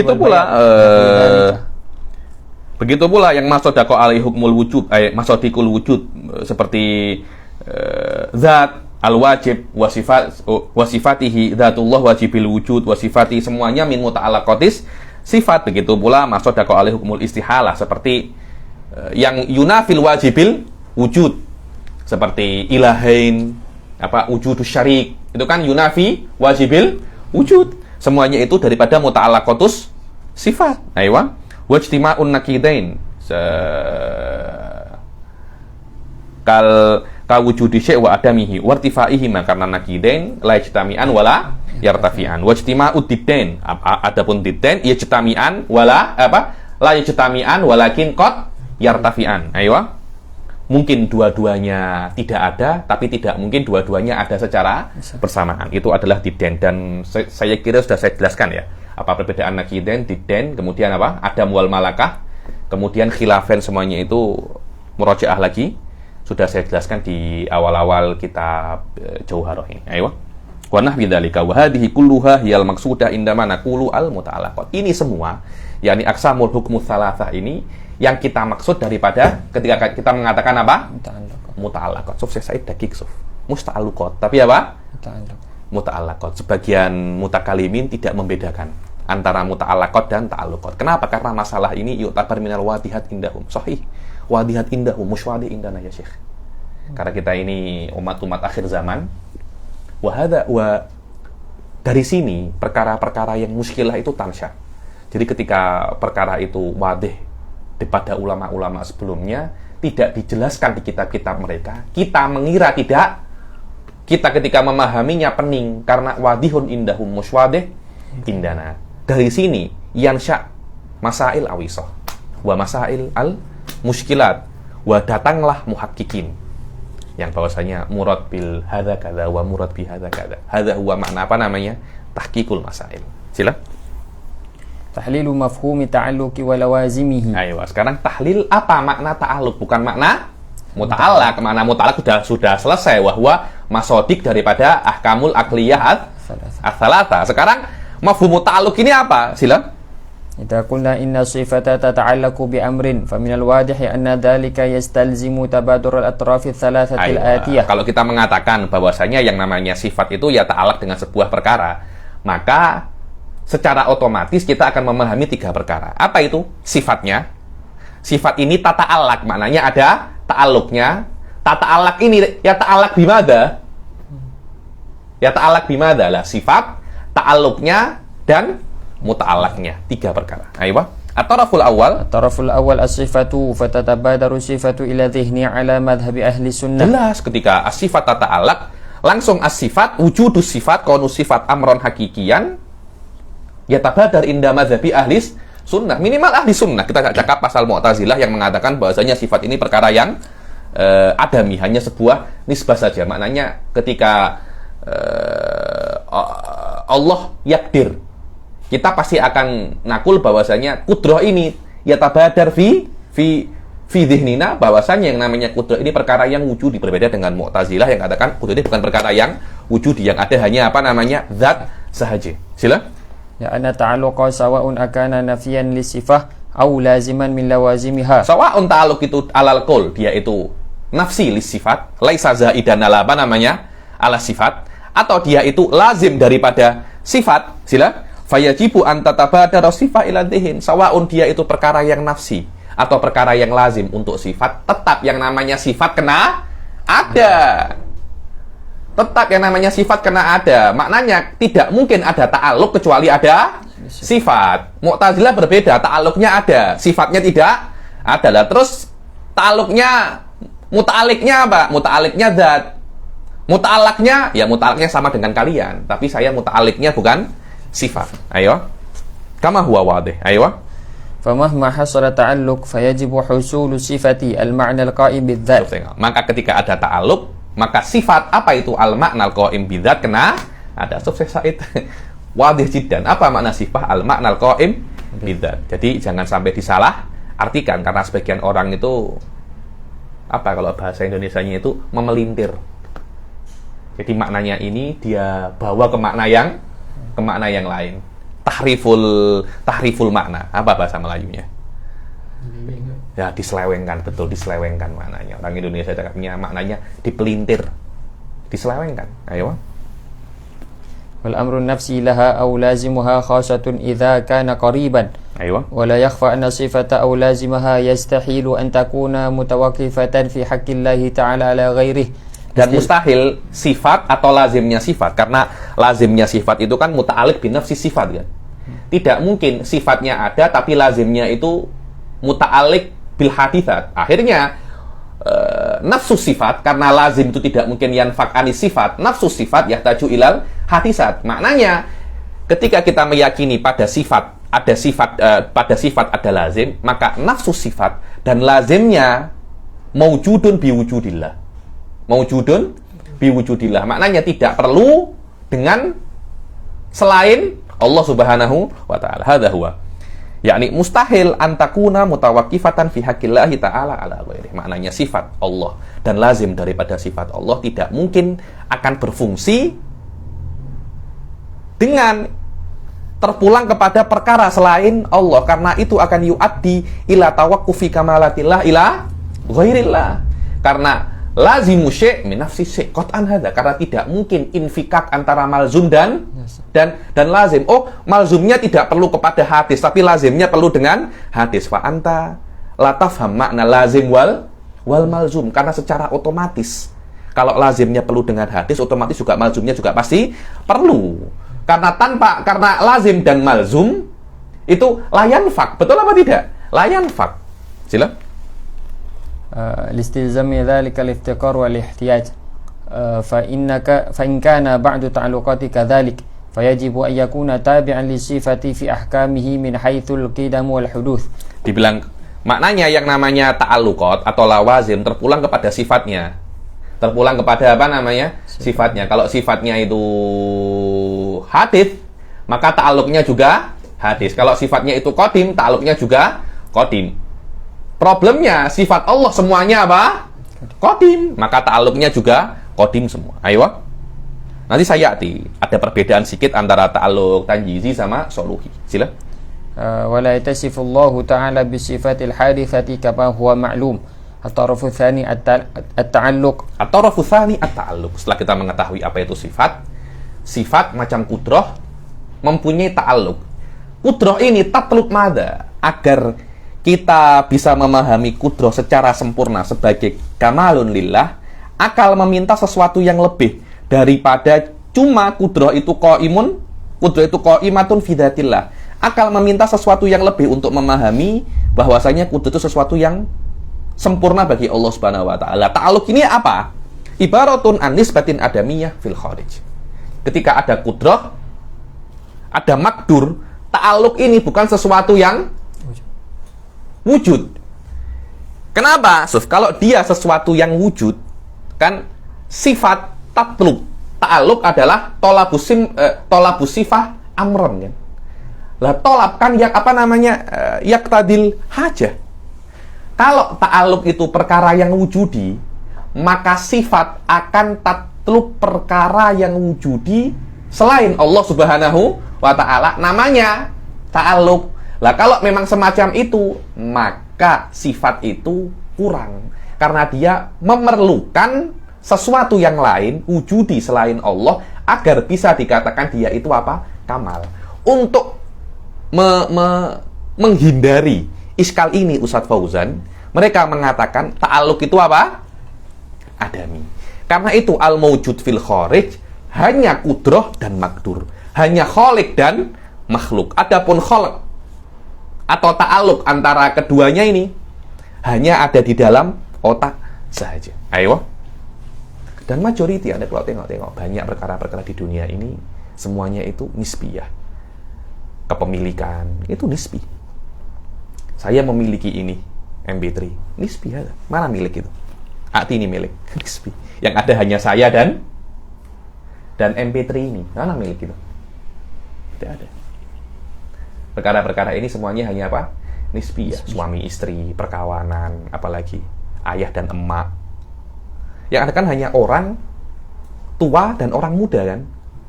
Begitu pula yang masadaqa alaihi hukmul wujub, masadikul wujud, seperti zat al-wajib wasifatihi dzatullah wajibil wujud wasifati, semuanya min muta'allaqatis sifat. Begitu pula masadaqa alaihi hukmul istihalah, seperti yang yunafil wajibil wujud, seperti ilahain, wujudus syarik, itu kan yunafi wajibil wujud. Semuanya itu daripada muta'allaqatus sifat. Aywa. Wajtima'un naqidain kal wujudi syai' wa adamihi wartifaihi, karena naqidain la yajtami'an wala yartafi'an. Wajtima'ud diddain, adapun diddain yajtami'an wala la yajtami'an walakin qad yartafi'an. Aywa. Mungkin dua-duanya tidak ada, tapi tidak mungkin dua-duanya ada secara bersamaan. Itu adalah diddain, dan saya kira sudah saya jelaskan ya apa perbedaan naqidain, diddain, kemudian apa? Adam wal malakah, kemudian khilafen, semuanya itu murajaah lagi. Sudah saya jelaskan di awal-awal kitab Jauharah ini. Ayo. Wa nahwi dzalika wa hadhihi kulluha hiyal maqsudah indama naqulu al muta'allaqat. Ini semua, yakni aqsamul hukmu tsalatsah ini yang kita maksud daripada ketika kita mengatakan apa? Muta'allaqat. Suf saya dakik suf. Musta'alluqat. Tapi apa? Muta'allaqat. Sebagian mutakalimin tidak membedakan antara muta'allaqat dan ta'alluqat. Kenapa? Karena masalah ini yu'tabar minal wadihat indahum. Sahih. Wadihat indahum, musywadih indana ya Syekh. Karena kita ini umat-umat akhir zaman. Dari sini perkara-perkara yang muskilah itu tansya. Jadi ketika perkara itu wadih daripada ulama-ulama sebelumnya tidak dijelaskan di kitab-kitab mereka, kita mengira tidak. Kita ketika memahaminya pening, karena wadihun indahum musywadih indana. Dari sini yansya masail awisah wa masail al muskilat wa datanglah muhakkikin yang bahwasanya murad bil hadza kadza wa murad bi hadza kadza. Hadza huwa makna apa namanya? Tahqiqul masail. Sila. Tahlilu mafhumi ta'alluqi wa lawazimihi. Ayo, sekarang tahlil apa makna ta'alluq, bukan makna muta'allaq. Makna muta'allaq sudah selesai, wahwa masodik daripada ahkamul akliyah ats-tsalatsa. Sekarang mafhum ta'alluq ini apa? Sila. Idza qulna inna sifata tata'allaqu bi amrin fa minal wadihi anna dzalika yastalzimu tabadur al-atraf ats-tsalatsati al-atiyah. Kalau kita mengatakan bahwasanya yang namanya sifat itu ya ta'allaq dengan sebuah perkara, maka secara otomatis kita akan memahami 3 perkara. Apa itu? Sifatnya. Sifat ini tata'allaq, maknanya ada ta'alluqnya. Tata'allaq ini ya ta'allaq bimada? Ya ta'allaq bimada lah, sifat, ta'alluqnya dan muta'allaqnya. 3 perkara. Ayo, at-taraful awal. At-taraful awal as-sifatu fatatabadaru sifatu ila dhihni ala madhhabi ahli sunnah. Jelas ketika as-sifat tata'allaq, langsung as-sifat, wujudus sifat, kaunus sifat amron hakikian, ya tabadar inda madhabi ahli sunnah. Minimal ahli sunnah. Kita nggak cakap pasal Mu'tazilah yang mengatakan bahwasanya sifat ini perkara yang adami, hanya sebuah nisbah saja. Maknanya ketika Allah yakdir, kita pasti akan nakul bahwasanya kudrah ini ya tabadar fi dhihnina, bahwasanya yang namanya kudrah ini perkara yang wujudi, berbeda dengan Mu'tazilah yang katakan kudrah ini bukan perkara yang wujudi, yang ada hanya apa namanya zat sahaja. Sila. Ya anna ta'alluqa sawa'un akana nafiyan li sifah au laziman min lawazimiha. Sawa'un ta'alluq itu alal qaul, dia itu nafsi li sifat, laisa zaidan ala apa namanya? Ala sifat, atau dia itu lazim daripada sifat. Sila. Fayajibu an tatabadara sifah ila dhihin. Sawa'un dia itu perkara yang nafsi atau perkara yang lazim untuk sifat, tetap yang namanya sifat kena ada. Tetap yang namanya sifat kena ada. Maknanya tidak mungkin ada ta'alluq kecuali ada sifat. Mu'tazilah berbeda, ta'alluqnya ada, sifatnya tidak ada. Lah terus ta'alluqnya, muta'alliqnya apa? Muta'alliqnya zat. Muta'allaqnya, ya muta'allaqnya sama dengan kalian, tapi saya muta'alliqnya bukan sifat. Ayo. Kama huwa wadih. Ayo. Famahma hasala ta'alluq fayajibu husulu sifati al-ma'na al-qa'im bidzat. Maka ketika ada ta'alluq, maka sifat apa itu al-ma'na al-qa'im bidzat kena ada. Sukses Said. Wadih jiddan. Apa makna sifat al-ma'na al-qa'im bidzat? Jadi jangan sampai disalah artikan, karena sebagian orang itu apa kalau bahasa Indonesianya itu memelintir. Jadi maknanya ini dia bawa ke makna yang lain. Tahriful makna. Apa bahasa Melayunya? Ya, diselewengkan, betul, diselewengkan maknanya. Orang Indonesia cakapnya maknanya dipelintir, diselewengkan. Ayo. Wal amrun nafsi laha aw lazimuha khasatun idza kana qariban. Ayo. Wa la yakhfa anna sifata aw lazimaha yastahilu an takuna mutawaqqifatan fi haqqillahi ta'ala ala ghairihi. Dan mustahil sifat atau lazimnya sifat, karena lazimnya sifat itu kan muta'alliq bin nafsi sifat kan. Tidak mungkin sifatnya ada tapi lazimnya itu muta'alliq bil haditsat. Akhirnya nafsu sifat, karena lazim itu tidak mungkin yanfak anis sifat, nafsu sifat yahtaju ilal haditsat. Maknanya ketika kita meyakini pada sifat ada sifat, pada sifat ada lazim, maka nafsu sifat dan lazimnya maujudun biwujudillah. Maujudun biwujudillah. Maknanya tidak perlu dengan selain Allah Subhanahu wa taala. Hadza huwa. Yakni mustahil antakuna mutawaqqifatan fi haqqillahi ta'ala ala ghairihi. Maknanya sifat Allah dan lazim daripada sifat Allah tidak mungkin akan berfungsi dengan terpulang kepada perkara selain Allah, karena itu akan yu'addi ila tawaqqufi kamalatillah ila ghairillah. Karena lazimu syai' min nafsi syai' qat'an hadza, karena tidak mungkin infikak antara malzum dan lazim. Oh, malzumnya tidak perlu kepada hadis, tapi lazimnya perlu dengan hadis. Fa anta la tafham makna lazim wal malzum, karena secara otomatis kalau lazimnya perlu dengan hadis, otomatis juga malzumnya juga pasti perlu. Karena lazim dan malzum itu layan fak, betul apa tidak? Layan fak. Sila. لاستلزام ذلك الافتقار والاحتياج فإن كان بعض تعلقات كذلك فيجب أن يكون تابعا للصفة في أحكامه من حيث القدم والحدوث. Dibilang maknanya yang namanya ta'alluqat atau lawazim terpulang kepada sifatnya. Terpulang kepada apa namanya? Sifatnya. Kalau sifatnya itu hadits, maka ta'alluqnya juga hadis. Kalau sifatnya itu qadim, ta'alluqnya juga qadim. Problemnya sifat Allah semuanya apa? Qadim. Maka ta'alluqnya juga qadim semua. Ayo. Nanti saya ada perbedaan sedikit antara ta'alluq tanjizi sama soluhi. Sila. ولا يتصف الله تعالى بالصفات الحادثة كما هو معلوم. الطرف الثاني التعلق. At-tarafu tsani at-ta'alluq. Setelah kita mengetahui apa itu sifat, sifat macam kudrah mempunyai ta'alluq. Kudrah ini tatlub mada, agar kita bisa memahami kudrah secara sempurna sebagai kamalun lillah, akal meminta sesuatu yang lebih daripada cuma kudrah itu qaimun, kudrah itu qaimatun fi dzatillah. Akal meminta sesuatu yang lebih untuk memahami bahwasanya kudrah itu sesuatu yang sempurna bagi Allah Subhanahu wa taala. Ta'alluq ini apa? Ibaratun an nisbatin adamiyah fil kharij. Ketika ada kudrah, ada makdur, ta'alluq ini bukan sesuatu yang wujud. Kenapa? Kalau dia sesuatu yang wujud, kan sifat tatlub. Ta'alluq adalah tolabus sifah amron kan. Lah tolab kan yang apa namanya? Yaktadil hajah. Kalau ta'alluq itu perkara yang wujudi, maka sifat akan tatlub perkara yang wujudi selain Allah Subhanahu wa ta'ala, namanya ta'alluq. Lah kalau memang semacam itu, maka sifat itu kurang. Karena dia memerlukan sesuatu yang lain, wujudi selain Allah, agar bisa dikatakan dia itu apa? Kamal. Untuk menghindari iskal ini, Ustadz Fauzan, mereka mengatakan ta'alluq itu apa? Adami. Karena itu al-mawjud fil kharij hanya kudrah dan makdur. Hanya khaliq dan makhluk. Adapun khaliq atau ta'alluq antara keduanya ini hanya ada di dalam otak saja. Ayo. Dan majority, Anda kalau tengok-tengok banyak perkara-perkara di dunia ini semuanya itu nisbiyah. Kepemilikan itu nisbi. Saya memiliki ini MP3, nisbi ada. Mana milik itu? Arti ini milik, nisbi. Yang ada hanya saya dan MP3 ini. Mana milik itu? Tidak ada. Perkara-perkara ini semuanya hanya apa? Nisbi ya. Suami istri, perkawanan, apalagi ayah dan emak. Yang ada kan hanya orang tua dan orang muda kan.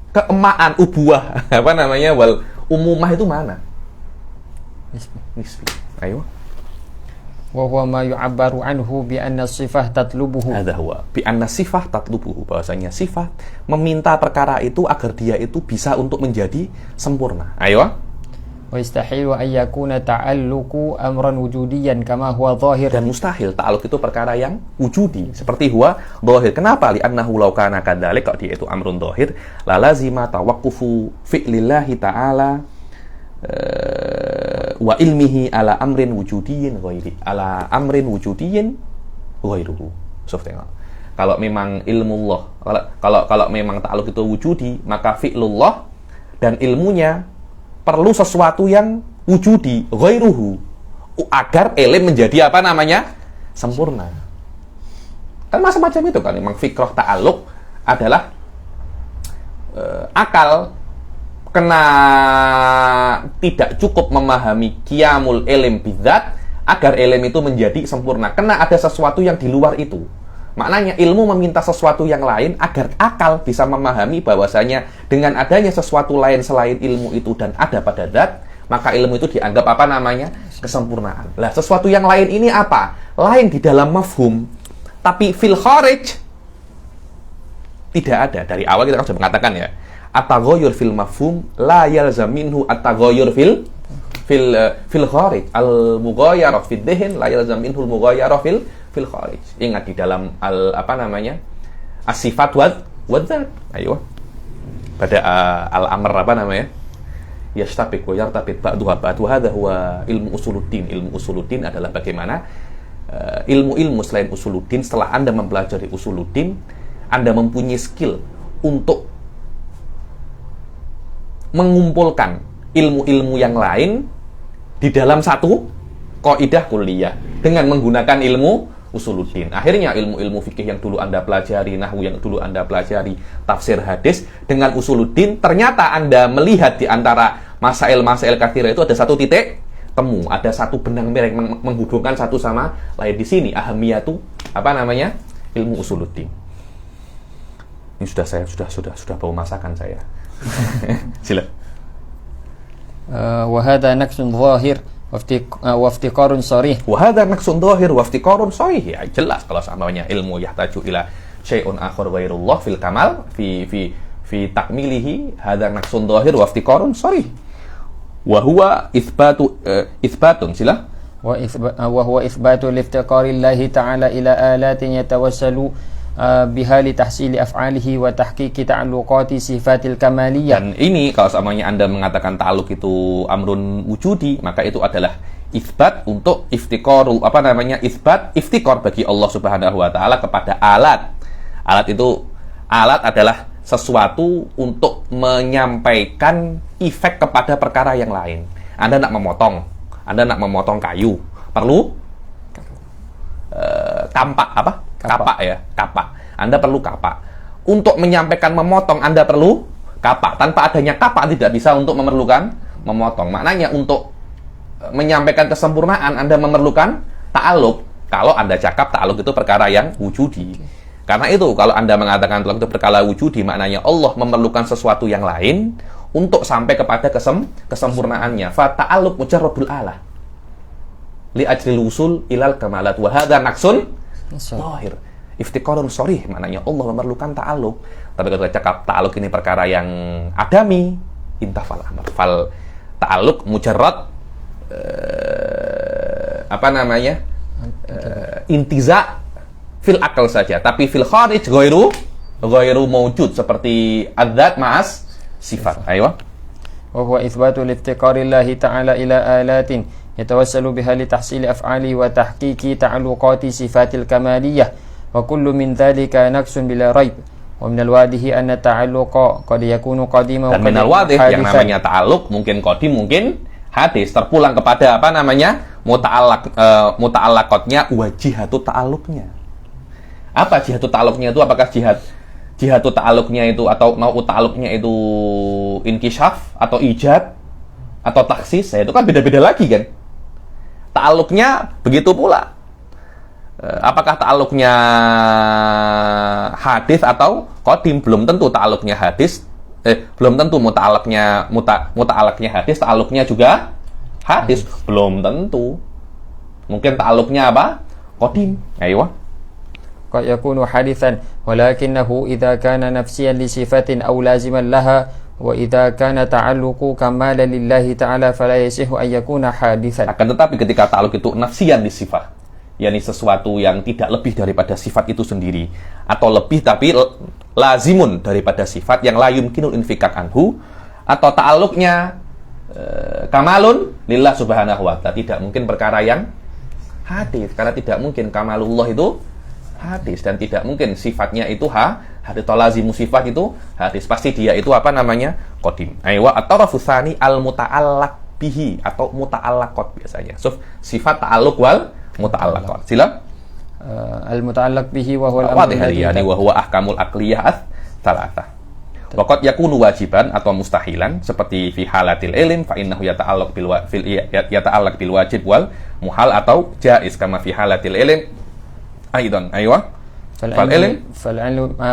Keemaan, ubuah, apa namanya? Wal umumah itu mana? Nisbi. Ayo. Wa huwa ma yu'abbaru anhu bi anna sifah tatlubuhu. Hadza huwa bi anna sifah tatlubuhu, bahwasanya sifat meminta perkara itu agar dia itu bisa untuk menjadi sempurna. Ayo. Wa istahilu an yakuna ta'alluqu amran wujudiyan kama huwa dhahir. Dan mustahil ta'alluq itu perkara yang wujudi seperti huwa dhahir. Kenapa? Li annahu law kana kadzalik, kalau dia itu amrun dhahir, la lazima tawaqqufu fi'lillahi ta'ala wa ilmihi ala amrin wujudiyyin ghairi, ala amrin wujudiyyin ghairuhu. Kalau memang ilmu Allah, kalau memang ta'alluq itu wujudi, maka fi'lullah dan ilmunya perlu sesuatu yang wujudi ghairuhu, agar ilm menjadi apa namanya? Sempurna. Kan macam-macam itu kan. Memang fikrah ta'alluq adalah akal kena tidak cukup memahami qiyamul ilm bidzat agar ilm itu menjadi sempurna. Kena ada sesuatu yang di luar itu. Maknanya ilmu meminta sesuatu yang lain agar akal bisa memahami bahwasanya dengan adanya sesuatu lain selain ilmu itu dan ada pada zat, maka ilmu itu dianggap apa namanya? Kesempurnaan. Lah, sesuatu yang lain ini apa? Lain di dalam mafhum, tapi fil kharij tidak ada. Dari awal kita sudah mengatakan ya, at-taghayyur fil mafhum la yalzam minhu at-taghayyur fil kharij. Al-mughayyarah fid dhihn la yalzam minhu al-mughayyarah fil kharij. Ingat di dalam as-sifat wadzat. Ayo. Pada al-amr apa namanya? Yashtabiq wa yartabit ba'duha ba'du. Hadza huwa ilmu usuluddin. Ilmu usuluddin adalah bagaimana ilmu-ilmu selain usuluddin. Setelah Anda mempelajari usuluddin, Anda mempunyai skill untuk mengumpulkan ilmu-ilmu yang lain di dalam satu kaidah kulliyah dengan menggunakan ilmu usuluddin. Akhirnya ilmu-ilmu fikih yang dulu Anda pelajari, nahwu yang dulu Anda pelajari, tafsir hadis, dengan usuluddin ternyata Anda melihat di antara masail-masail katsirah itu ada satu titik temu, ada satu benang merah yang menghubungkan satu sama lain. Di sini ahamiyatu ilmu usuluddin. Ini sudah bau masakan saya. Sila. وهذا نقص ظاهر وافتقار صريح. Wahada naqsun dhahir wa iftiqarun sahih. Ya, jelas kalau samanya ilmu yahtaju ila syai'un akhar ghairullah fil kamal fi takmilihi, hadza naqsun dhahir wa iftiqarun sahih. Wa huwa itsbatun sila. وهو إثبات الافتقار الله تعالى إلى آلات يتوسل بها لتحصيل أفعاله وتحقيق تعلقات صفات الكمالية. Dan ini kalau samanya Anda mengatakan ta'alluq itu amrun wujudi, maka itu adalah isbat untuk isbat iftikar bagi Allah Subhanahu wa taala kepada alat. Alat adalah sesuatu untuk menyampaikan efek kepada perkara yang lain. Anda nak memotong kayu, perlu kapak. Anda perlu kapak. Untuk menyampaikan memotong Anda perlu kapak. Tanpa adanya kapak tidak bisa untuk memerlukan memotong. Maknanya untuk menyampaikan kesempurnaan Anda memerlukan ta'alluq. Kalau Anda cakap ta'alluq itu perkara yang wujudi. Karena itu kalau Anda mengatakan ta'alluq itu perkara wujudi, maknanya Allah memerlukan sesuatu yang lain untuk sampai kepada kesempurnaannya. Fa ta'alluq mujarradul alah li ajril usul ilal kamalat wa hadza naqsun dhahir iftiqarun sharih, maknanya Allah memerlukan ta'alluq. Tapi kalau kita cakap ta'alluq ini perkara yang adami, intafal amr. Fal ta'alluq mujarrad intiza fil akal saja, tapi fil kharij ghairu mawjud, seperti adzat ma'as sifat. Ayo. Wa huwa itsbatu liftiqarillahi ta'ala ila alatin yatawassalu biha li tahsili af'ali wa tahqiqi ta'alluqati sifatil kamaliyah, wa kullu min dhalika naqsun bila raib. Wa min al-wadih anna ta'alluqa qad yakunu qadiman, dan min al-wadih yang namanya ta'alluq mungkin qadim mungkin hadis, terpulang kepada muta'allaqatnya wajihatu ta'alluqnya. Apa jihatu ta'alluqnya itu? Apakah jihatu ta'alluqnya itu atau mau ta'alluqnya itu inkishaf atau ijad atau taksis? Itu kan beda-beda lagi kan. Ta'alluqnya begitu pula. Apakah ta'alluqnya hadis atau qadim? Belum tentu ta'alluqnya hadis. Belum tentu muta'allaqnya hadis, ta'alluqnya juga hadis. Belum tentu. Mungkin ta'alluqnya apa? Qadim. Ayo. قد يكون حادثا ولكنه إذا كان نفسيا لصفة أو لازما لها وإذا كان تعلق كمالا لله تعالى فلا يصح أن يكون حادثا. Akan tetapi ketika ta'alluq itu nafsian li sifat, yakni sesuatu yang tidak lebih daripada sifat itu sendiri, atau lebih tapi lazimun daripada sifat yang la yumkinul infikak anhu, atau ta'alluqnya kamalun lillah subhanahu wa ta'ala, tidak mungkin perkara yang hadis, karena tidak mungkin kamalullah itu hadis, dan tidak mungkin sifatnya itu hadis, atau lazimu sifat itu hadis, pasti dia itu qadim. Aywa at-tarafu tsani al-muta'allaq bihi atau muta'allaqat biasanya. So, sifat ta'alluq wal muta'allaqat. Sila al-muta'allaq bihi wa huwa al-amr yani wa huwa ahkamul aqliyah tsalatsah. Wa qad yakunu wajiban atau mustahilan, seperti fi halatil ilm fa innahu yata'allaq bil wajib wal muhal, atau jaiz kama fi halatil ilm أيضا أيوة.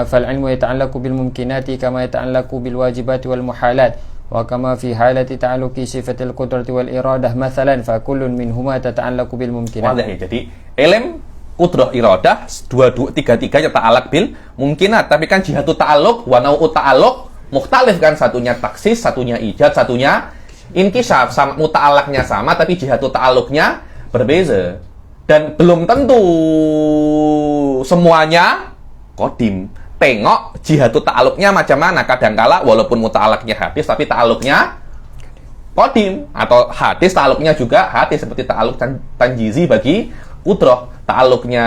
فالعلم يتعلق بالممكنات كما يتعلق بالواجبات والمحالات، وكما في حالة تعلق صفة القدرة والإرادة مثلا فكل منهما تتعلق بالممكنات. Wadah ya, jadi ilm, qudrah, iradah, tiga-tiganya ta'alaq bil mumkinat. Tapi kan jihatu ta'alluq wa nau'u ta'alluq mukhtalif kan, satunya taksis, satunya ijad, satunya inkishaf. Sama muta'allaqnya sama tapi jihatu ta'alluqnya berbeza. Dan belum tentu semuanya qadim. Tengok jihatu ta'alluqnya macam mana. Kadangkala walaupun muta'allaqnya hadis tapi ta'alluqnya qadim, atau hadis ta'alluqnya juga hadis, seperti ta'alluq tanjizi bagi qudrah. Ta'alluqnya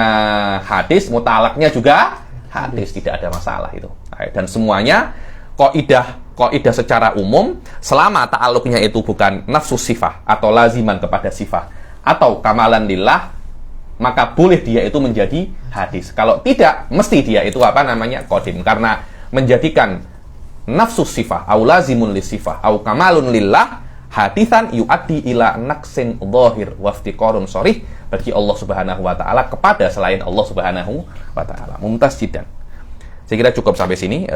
hadis, muta'allaqnya juga hadis, tidak ada masalah itu. Dan semuanya kaidah kaidah secara umum, selama ta'alluqnya itu bukan nafsu sifah atau laziman kepada sifah atau kamalan lillah, maka boleh dia itu menjadi hadis. Kalau tidak, mesti dia itu qadim, karena menjadikan nafsu sifah au lazimun li sifah au kamalun lillah hadisan yu'addi ila naqsin dhahir wa iftiqarun sharih bagi Allah Subhanahu wa taala kepada selain Allah Subhanahu wa taala. Mumtaz jiddan. Saya kira cukup sampai sini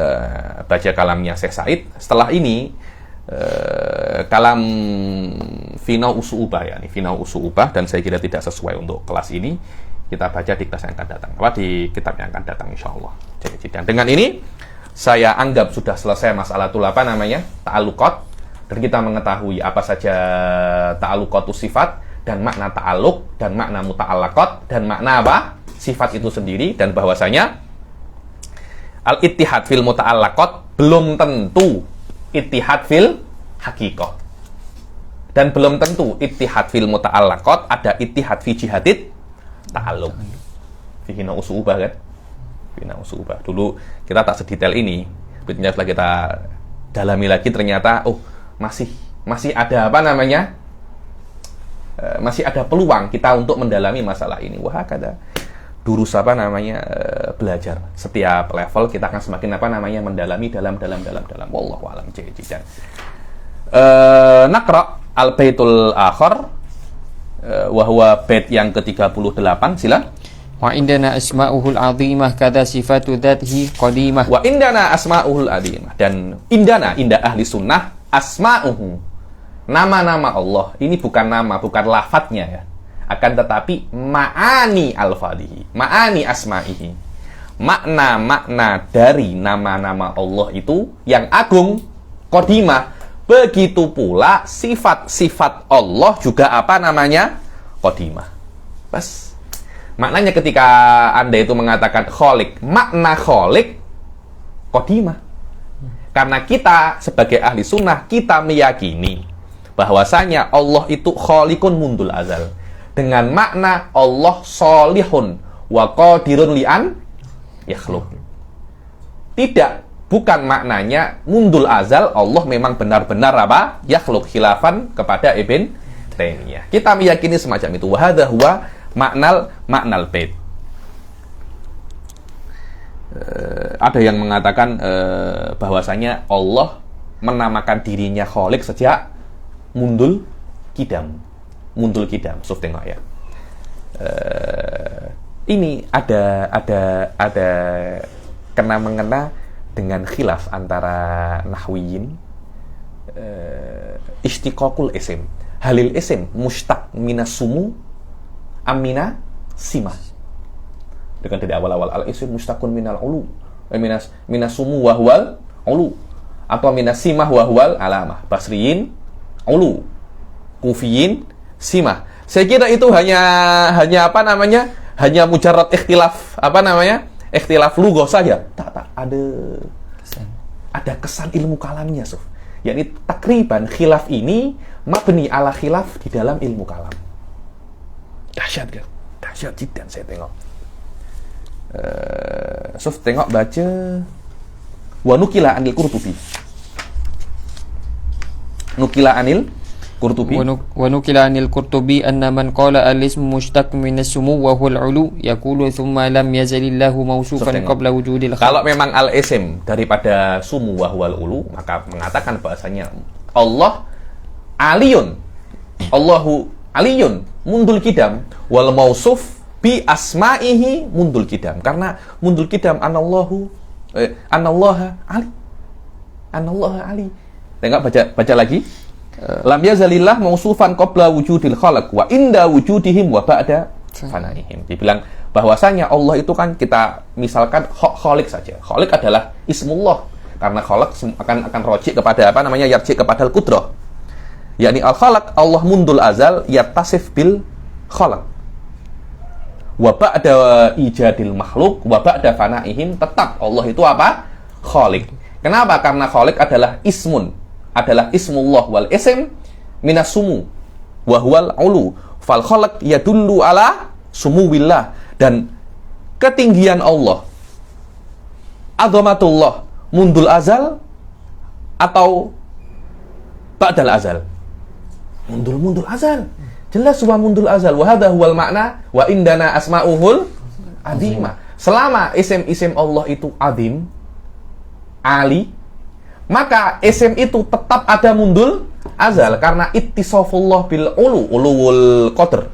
baca kalamnya Syekh Said. Setelah ini kalam Finau Usu'ubah ya, Finau Usu'ubah, dan saya kira tidak sesuai untuk kelas ini. Kita baca di kelas yang akan datang, di kitab yang akan datang insyaallah. Dan dengan ini saya anggap sudah selesai masalah ta'alluqat, dan kita mengetahui apa saja ta'alluqatu sifat dan makna ta'alluq dan makna muta'allaqat dan makna sifat itu sendiri, dan bahwasanya al-ittihad fil muta'allaqat belum tentu ittihad fil hakikoh, dan belum tentu ittihad fil muta'allaqat ada ittihad fi jihadit ta'alluq. Fihina usu'ubah kan? Fihina usu'ubah. Dulu kita tak sedetail ini, setelah kita dalami lagi ternyata masih ada masih ada peluang kita untuk mendalami masalah ini. Wah, kada durus belajar. Setiap level kita akan semakin mendalami dalam. Wallahu a'lam. Naqra al-baitul akhar wa huwa bait yang ke-38. Sila. Wa indana asma'uhul 'azimah kadza sifatu dzatihi qadimah. Wa indana asma'uhul 'azimah, dan indah ahli sunnah asma'uhu, nama-nama Allah. Ini bukan nama, bukan lafadznya ya, akan tetapi ma'ani al-fadhihi, ma'ani asma'ihi, makna-makna dari nama-nama Allah itu yang agung, qadimah. Begitu pula sifat-sifat Allah juga qadimah. Pas maknanya ketika Anda itu mengatakan khaliq, makna khaliq qadimah. Karena kita sebagai ahli sunnah, kita meyakini bahwasanya Allah itu khaliqun mundul azal, dengan makna Allah sholihun wa qadirun li'an yakhluq. Tidak, bukan maknanya mundul azal Allah memang benar-benar yakhluq, khilafan kepada Ibn Taimiyah. Kita meyakini semacam itu. Wa hadza huwa maknal bait. Ada yang mengatakan bahwasanya Allah menamakan dirinya khaliq sejak mundul kidam. Suf tengok ya. Ini ada kena-mengena dengan khilaf antara nahwiyin. Istiqaqul isim, halil isim mustaq minas sumu amina simah. Dengan dari awal-awal al-isim mustaqun minal ulu, minas sumu wa huwal ulu, atau minas simah wa huwal alamah. Basriyin ulu, kufiyin simah. Saya kira itu hanya hanya mujarrad ikhtilaf ikhtilaf lughah saja. Tak ada kesan ilmu kalamnya, Suf. Yakni takriban khilaf ini mabni ala khilaf di dalam ilmu kalam. Dahsyat kan? Dahsyat jiddan saya tengok. Suf tengok baca wa nukila anil Qurtubi. Nukila anil Qurtubi. Wa nukila anil Qurtubi anna man qala al-ismu mushtaq min as-sumu wa huwa al-ulu yaqulu thumma lam yazalillahu mawsufan qabla wujudil khalq. Kalau memang al-isim daripada sumu wa huwa al-ulu, maka mengatakan bahasanya Allah aliyun. Allahu aliyun mundul kidam wal mausuf bi asma'ihi mundul kidam. Karena mundul kidam anallaha ali. Anallaha ali. Tengok baca lagi. Lam yazalillah mausufan qabla wujudil khalq wa inda wujudihim wa ba'da fanaihim. Dibilang bahwasanya Allah itu kan kita misalkan khaliq saja. Khaliq adalah ismullah, karena khalaq akan rojik kepada yarji kepada al-qudrah. Yakni al-khalaq Allah mundul azal yattasif bil khalaq. Wa ba'da ijadil makhluk wa ba'da fanaihim, tetap Allah itu khaliq. Kenapa? Karena khaliq adalah ismullah wal ism minas sumu wa huwal ulu fal khalaq yadullu ala sumuwillah, dan ketinggian Allah, azamatullah, mundul azal atau ba'dal azal? Mundul azal. Jelas wa mundul azal. Wa hadha huwal makna wa indana asma'uhul azimah. Selama isim-isim Allah itu azim, ali, maka isim itu tetap ada mundul azal karena ittisafullah bil uluwul qadr.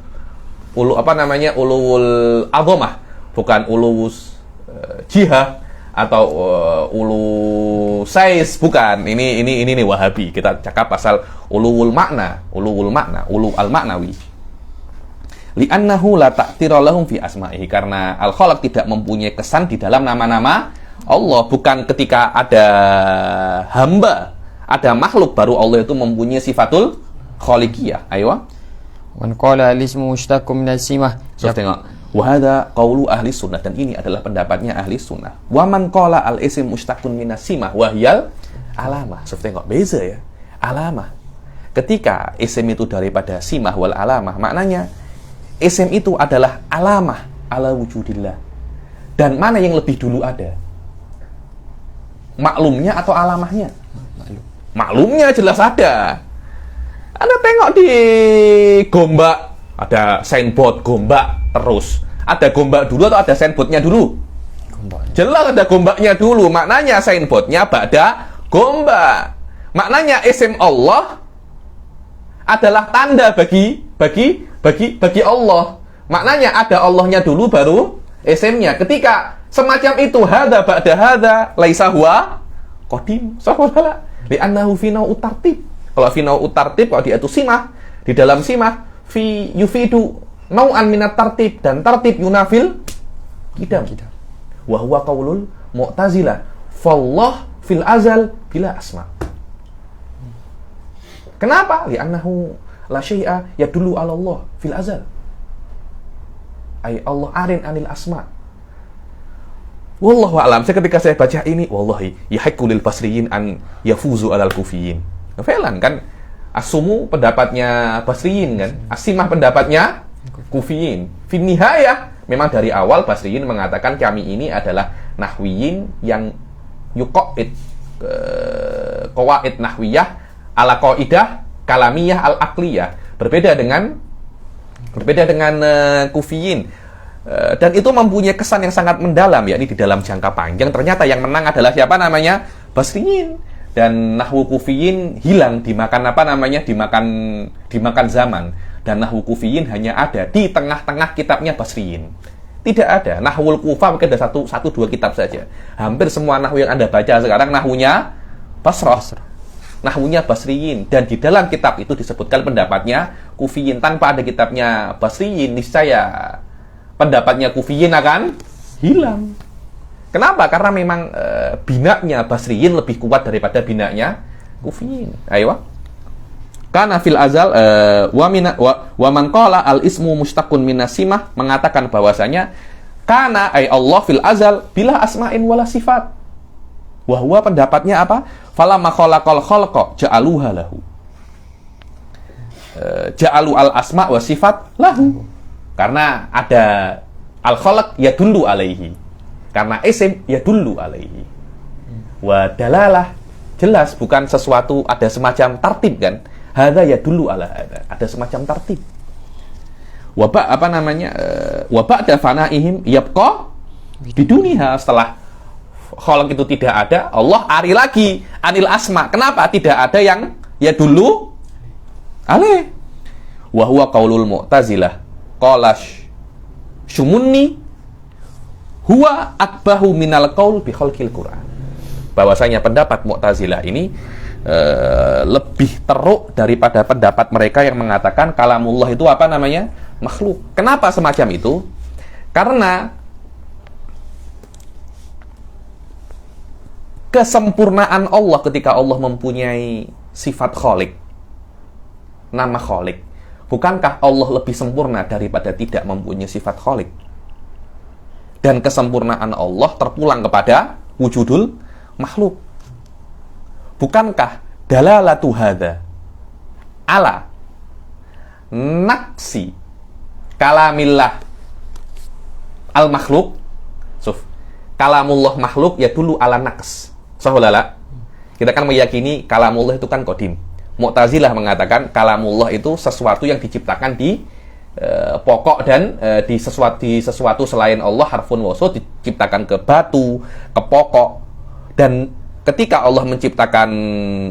Uluwul azamah, bukan uluwus jihah atau ulu sais, bukan. Ini nih Wahabi. Kita cakap pasal ulu al maknawi. Li'annahu la ta'tira lahum fi asma'ihi, karena al-khalaq tidak mempunyai kesan di dalam nama-nama Allah. Bukan ketika ada hamba, ada makhluk baru Allah itu mempunyai sifatul khaliqiyah. Ayo. Man qala al-ismu mushtaqun min as-simah. So, tengok. Wahada qaulu ahli sunnah, dan ini adalah pendapatnya ahli sunnah. Wa man qala al-ism mushtaqun minas simah wahyal alamah. So, tengok beza ya. Alamah. Ketika isim itu daripada simah wal alamah, maknanya isim itu adalah alamah ala wujudillah. Dan mana yang lebih dulu ada? Maklumnya atau alamahnya? Maklumnya jelas ada. Anda tengok di Gombak, ada signboard Gombak terus. Ada Gombak dulu atau ada signboardnya dulu? Jelas ada Gombaknya dulu. Maknanya signboardnya ba'da Gombak. Maknanya isim Allah adalah tanda bagi Allah. Maknanya ada Allahnya dulu baru isimnya. Ketika semacam itu hadza ba'da hadza laisa huwa qadim. Sahabat li'annahu fi nau'ut tartib. Kalau fi nau'ut tartib, kalau dia itu simah, di dalam simah fi yufidu nau'an minat tartib, dan tartib yunafil qidam. Wa huwa qaulul mu'tazilah. Fallah fil azal bila asma. Kenapa? Li'annahu la syai'a yadullu 'ala Allah fil azal. Ay Allah arin anil asma. Wallahu a'lam. Ketika saya baca ini, wallahi yahiqqu lil basriyin an yafuzu 'alal kufiyin. Felan kan, asumu pendapatnya basriyin kan, asimah pendapatnya kufiyin. Fin nihayah, memang dari awal basriyin mengatakan kami ini adalah nahwiyin yang yuqaid qawaid nahwiyah ala qaidah kalamiyah al-aqliyah. Berbeda dengan kufiyin. Dan itu mempunyai kesan yang sangat mendalam, yakni di dalam jangka panjang. Ternyata yang menang adalah siapa namanya? Basriyin. Dan nahwu kufiyin hilang dimakan dimakan zaman. Dan nahwu kufiyin hanya ada di tengah-tengah kitabnya Basriyin. Tidak ada. Nahwul Kufah mungkin ada satu dua kitab saja. Hampir semua nahwu yang Anda baca sekarang nahwunya Basrah. Nahwunya Basriyin. Dan di dalam kitab itu disebutkan pendapatnya kufiyin. Tanpa ada kitabnya Basriyin, niscaya pendapatnya kufiyin akan hilang. Kenapa? Karena memang binaknya Basriyin lebih kuat daripada binaknya kufiyin. Ayo. Karena fil azal wa man qala al ismu mustaqun minas simah, mengatakan bahwasanya karena Allah fil azal bila asma'in wala sifat. Wa huwa pendapatnya apa? Falamma khalaqal khalqa ja'aluha lahu. Ja'alu al asma' wa sifat lahu. Karena ada al khalaq yadullu alaihi. Karena isim yadullu alaihi. Wa dalalah, jelas bukan sesuatu, ada semacam tartib kan. Hadza yadullu ala hadza. Ada semacam tartib. Wa ba'da fanaihim yabqa biduniha. Setelah khalaq itu tidak ada, Allah ari lagi anil asma. Kenapa? Tidak ada yang yadullu alaih. Wa huwa qaulul mu'tazilah. Qala Syumunni huwa akbahu minal qaul bi khalqil Qur'an. Bahwasanya pendapat Mu'tazilah ini lebih teruk daripada pendapat mereka yang mengatakan kalamullah itu apa namanya? Makhluk. Kenapa semacam itu? Karena kesempurnaan Allah ketika Allah mempunyai sifat khaliq, nama khaliq. Bukankah Allah lebih sempurna daripada tidak mempunyai sifat khaliq? Dan kesempurnaan Allah terpulang kepada wujudul makhluk. Bukankah dalalatu hadza ala naqsi kalamillah al makhluk? Kalamullah makhluk ya dulu ala naqs. Saholala. Kita kan meyakini kalamullah itu kan qadim. Mu'tazilah mengatakan kalamullah itu sesuatu yang diciptakan di pokok dan di sesuatu selain Allah, harfun wasot, diciptakan ke batu, ke pokok. Dan ketika Allah menciptakan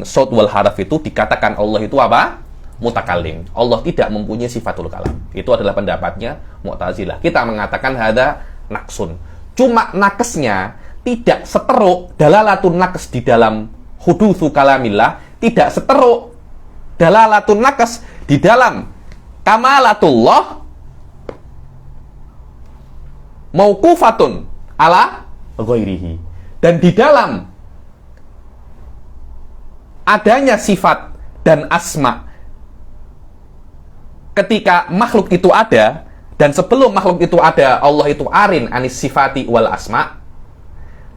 sod wal haraf itu dikatakan Allah itu apa? Mutakallim. Allah tidak mempunyai sifatul kalam. Itu adalah pendapatnya Mu'tazilah. Kita mengatakan hada naksun. Cuma nakesnya tidak seteruk dalalatun nakes di dalam hudutsu kalamillah, tidak seteruk dalalatun nakes di dalam kamalatullah mauqufatun ala ghairihi. Dan di dalam adanya sifat dan asma ketika makhluk itu ada, dan sebelum makhluk itu ada Allah itu arin anis sifati wal asma.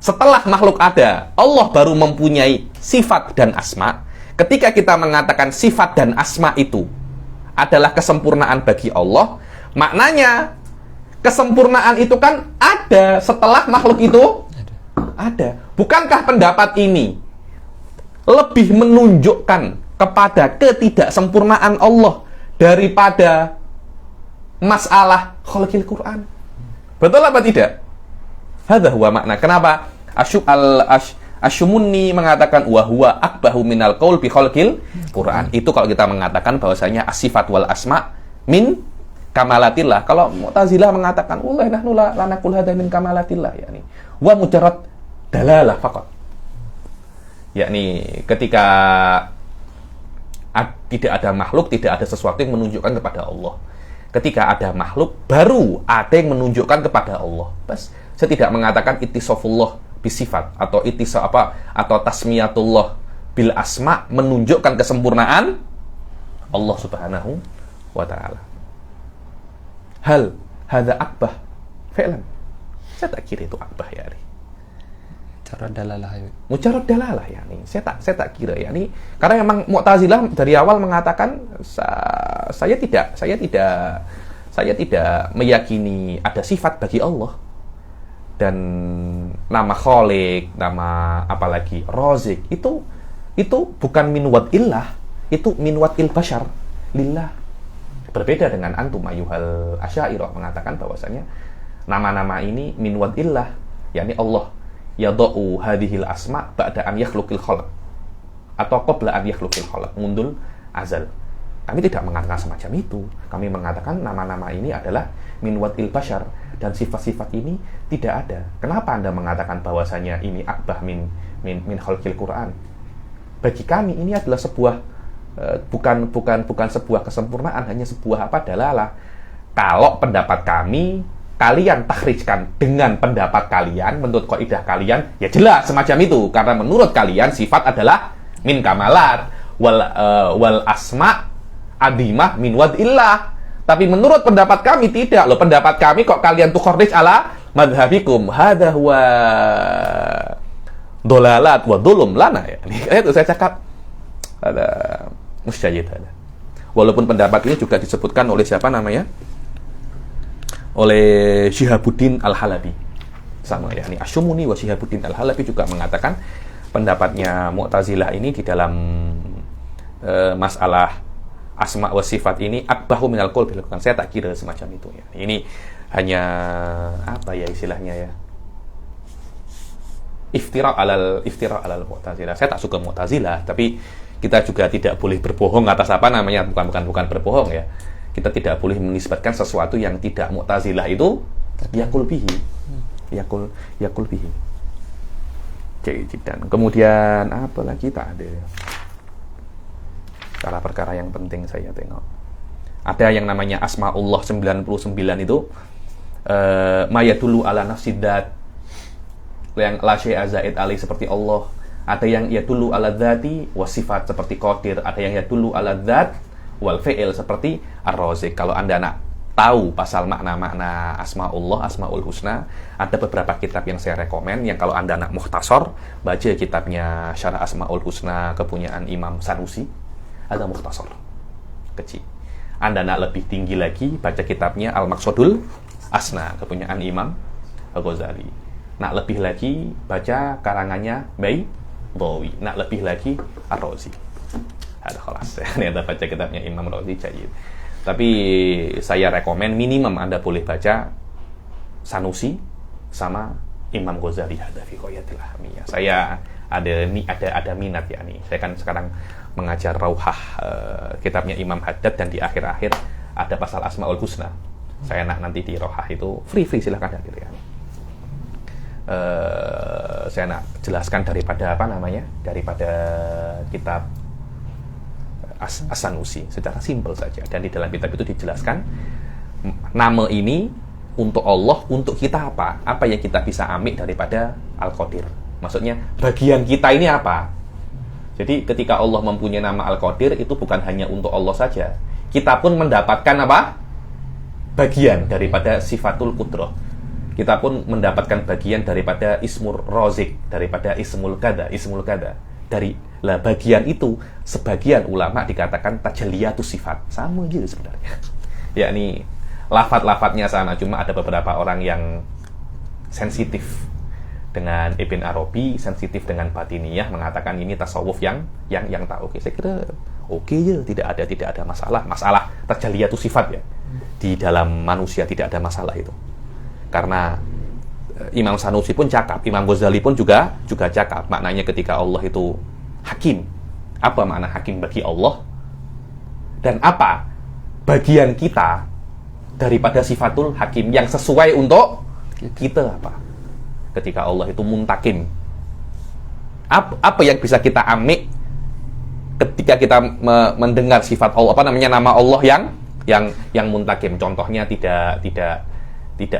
Setelah makhluk ada, Allah baru mempunyai sifat dan asma. Ketika kita mengatakan sifat dan asma itu adalah kesempurnaan bagi Allah, maknanya kesempurnaan itu kan ada setelah makhluk itu ada. Bukankah pendapat ini lebih menunjukkan kepada ketidaksempurnaan Allah daripada masalah khalqil Quran? Betul apa tidak? Hadza huwa makna. Kenapa Asy-Syumunni mengatakan wa huwa akbahu minal qaul bi khalqil Quran. Itu kalau kita mengatakan bahwasanya as-sifat wal asma min kamalatillah. Kalau Mu'tazilah mengatakan wallahi nahnu la naqul hadza min kamalatillah, yakni wa mujarrad dalalah faqat. Yakni ketika tidak ada makhluk, tidak ada sesuatu yang menunjukkan kepada Allah. Ketika ada makhluk, baru ada yang menunjukkan kepada Allah. Bas, saya tidak mengatakan ittisafullah bisifat atau atau tasmiyatullah bil asma menunjukkan kesempurnaan Allah Subhanahu wa taala. Hal hadza akbah fi'lan. Saya tak kira itu akbah ya. Mujarrad dalalah ya nih. Saya tak kira ya nih. Karena memang Mu'tazilah dari awal mengatakan saya tidak meyakini ada sifat bagi Allah. Dan nama Khaliq, nama apalagi Razik itu bukan min wad'illah, itu min wad'il bashar lillah. Berbeda dengan antum ayyuhal asy'ariyah mengatakan bahwasanya nama-nama ini min wad'illah, yakni Allah yadau hadhil asma ba'da an yakhluqil khalq atau qabla an yakhluqil khalq, mundul azal. Kami tidak mengatakan semacam itu. Kami mengatakan nama-nama ini adalah min wad'il bashar dan sifat-sifat ini tidak ada. Kenapa Anda mengatakan bahwasanya ini akbah min khalqil Quran? Bagi kami ini adalah sebuah bukan sebuah kesempurnaan, hanya sebuah dalalah. Kalau pendapat kami kalian takhrijkan dengan pendapat kalian, menurut kaidah kalian, ya jelas semacam itu. Karena menurut kalian sifat adalah min kamalat wal asma adimah min wad'illah. Tapi menurut pendapat kami tidak. Loh, pendapat kami kok kalian tukhrij ala madhabikum. Hadza huwa dolalat wa dhulum lana ya. Itu saya cakap ada musyajid ada. Walaupun pendapat ini juga disebutkan oleh siapa namanya? Oleh Syihabuddin Al-Halabi. Sama ya, ini Asy-Syumuni wa Syihabuddin Al-Halabi juga mengatakan pendapatnya Mu'tazilah ini di dalam masalah asma wa sifat ini akbahu minal qaul bil Quran. Saya tak kira semacam itu ya. Ini hanya apa ya istilahnya ya, iftira alal Mu'tazilah. Saya tak suka Mu'tazilah, tapi kita juga tidak boleh berbohong atas bukan berbohong ya. Kita tidak boleh menisbatkan sesuatu yang tidak Mu'tazilah itu yakul bihi. Dan kemudian apa lagi tak ada. Perkara yang penting saya tengok. Ada yang namanya Asmaullah 99 itu mayadulu ala nafsidat, yang la syai'a zaid alai seperti Allah. Ada yang yadulu ala dzati wasifat seperti Qadir. Ada yang yadulu ala dzat wal fi'il seperti Ar-Razik. Kalau Anda nak tahu pasal makna-makna Asmaullah, Asmaul Husna, ada beberapa kitab yang saya rekomen, yang kalau Anda nak mukhtasar, baca kitabnya Syarah Asmaul Husna kepunyaan Imam Sanusi. Ada mukhtasar kecil. Anda nak lebih tinggi lagi, baca kitabnya Al-Maqsadul Asna kepunyaan Imam Al-Ghazali. Nak lebih lagi, baca karangannya Dhawi. Nak lebih lagi Ar-Razi. Ada kelas. Ini Anda baca kitabnya Imam Razi jayid. Tapi saya rekomen minimum Anda boleh baca Sanusi sama Imam Ghazali Hadza fi Ghayatil Ahamiyah. Saya ada minat ya nih. Saya kan sekarang mengajar Rauhah kitabnya Imam Haddad, dan di akhir-akhir ada pasal Asmaul Husna. Saya nanti di Rauhah itu free silahkan hadir ya. Saya nak jelaskan daripada kitab As-Sanusi secara simpel saja, dan di dalam kitab itu dijelaskan nama ini untuk Allah, untuk kita apa yang kita bisa ambil daripada Al-Qadir. Maksudnya bagian kita ini apa? Jadi ketika Allah mempunyai nama Al-Qadir, itu bukan hanya untuk Allah saja, kita pun mendapatkan apa? Bagian daripada sifatul qudrah. Kita pun mendapatkan bagian daripada Ismur Razik, daripada Ismul Kada. Lah bagian itu sebagian ulama dikatakan tajalliyatus sifat. Sama aja sebenarnya. Yakni lafaz-lafaznya sama, cuma ada beberapa orang yang sensitif dengan Ibn Arabi, sensitif dengan batiniyah, mengatakan ini tasawuf yang tak oke. Saya kira oke ya, tidak ada masalah tajalliyatus sifat ya. Di dalam manusia tidak ada masalah itu. Karena Imam Sanusi pun cakap, Imam Ghazali pun juga cakap, maknanya ketika Allah itu hakim. Apa makna hakim bagi Allah? Dan apa bagian kita daripada sifatul hakim yang sesuai untuk kita apa? Ketika Allah itu muntakim. Apa yang bisa kita ambil ketika kita mendengar sifat Allah, nama Allah yang muntakim? Contohnya tidak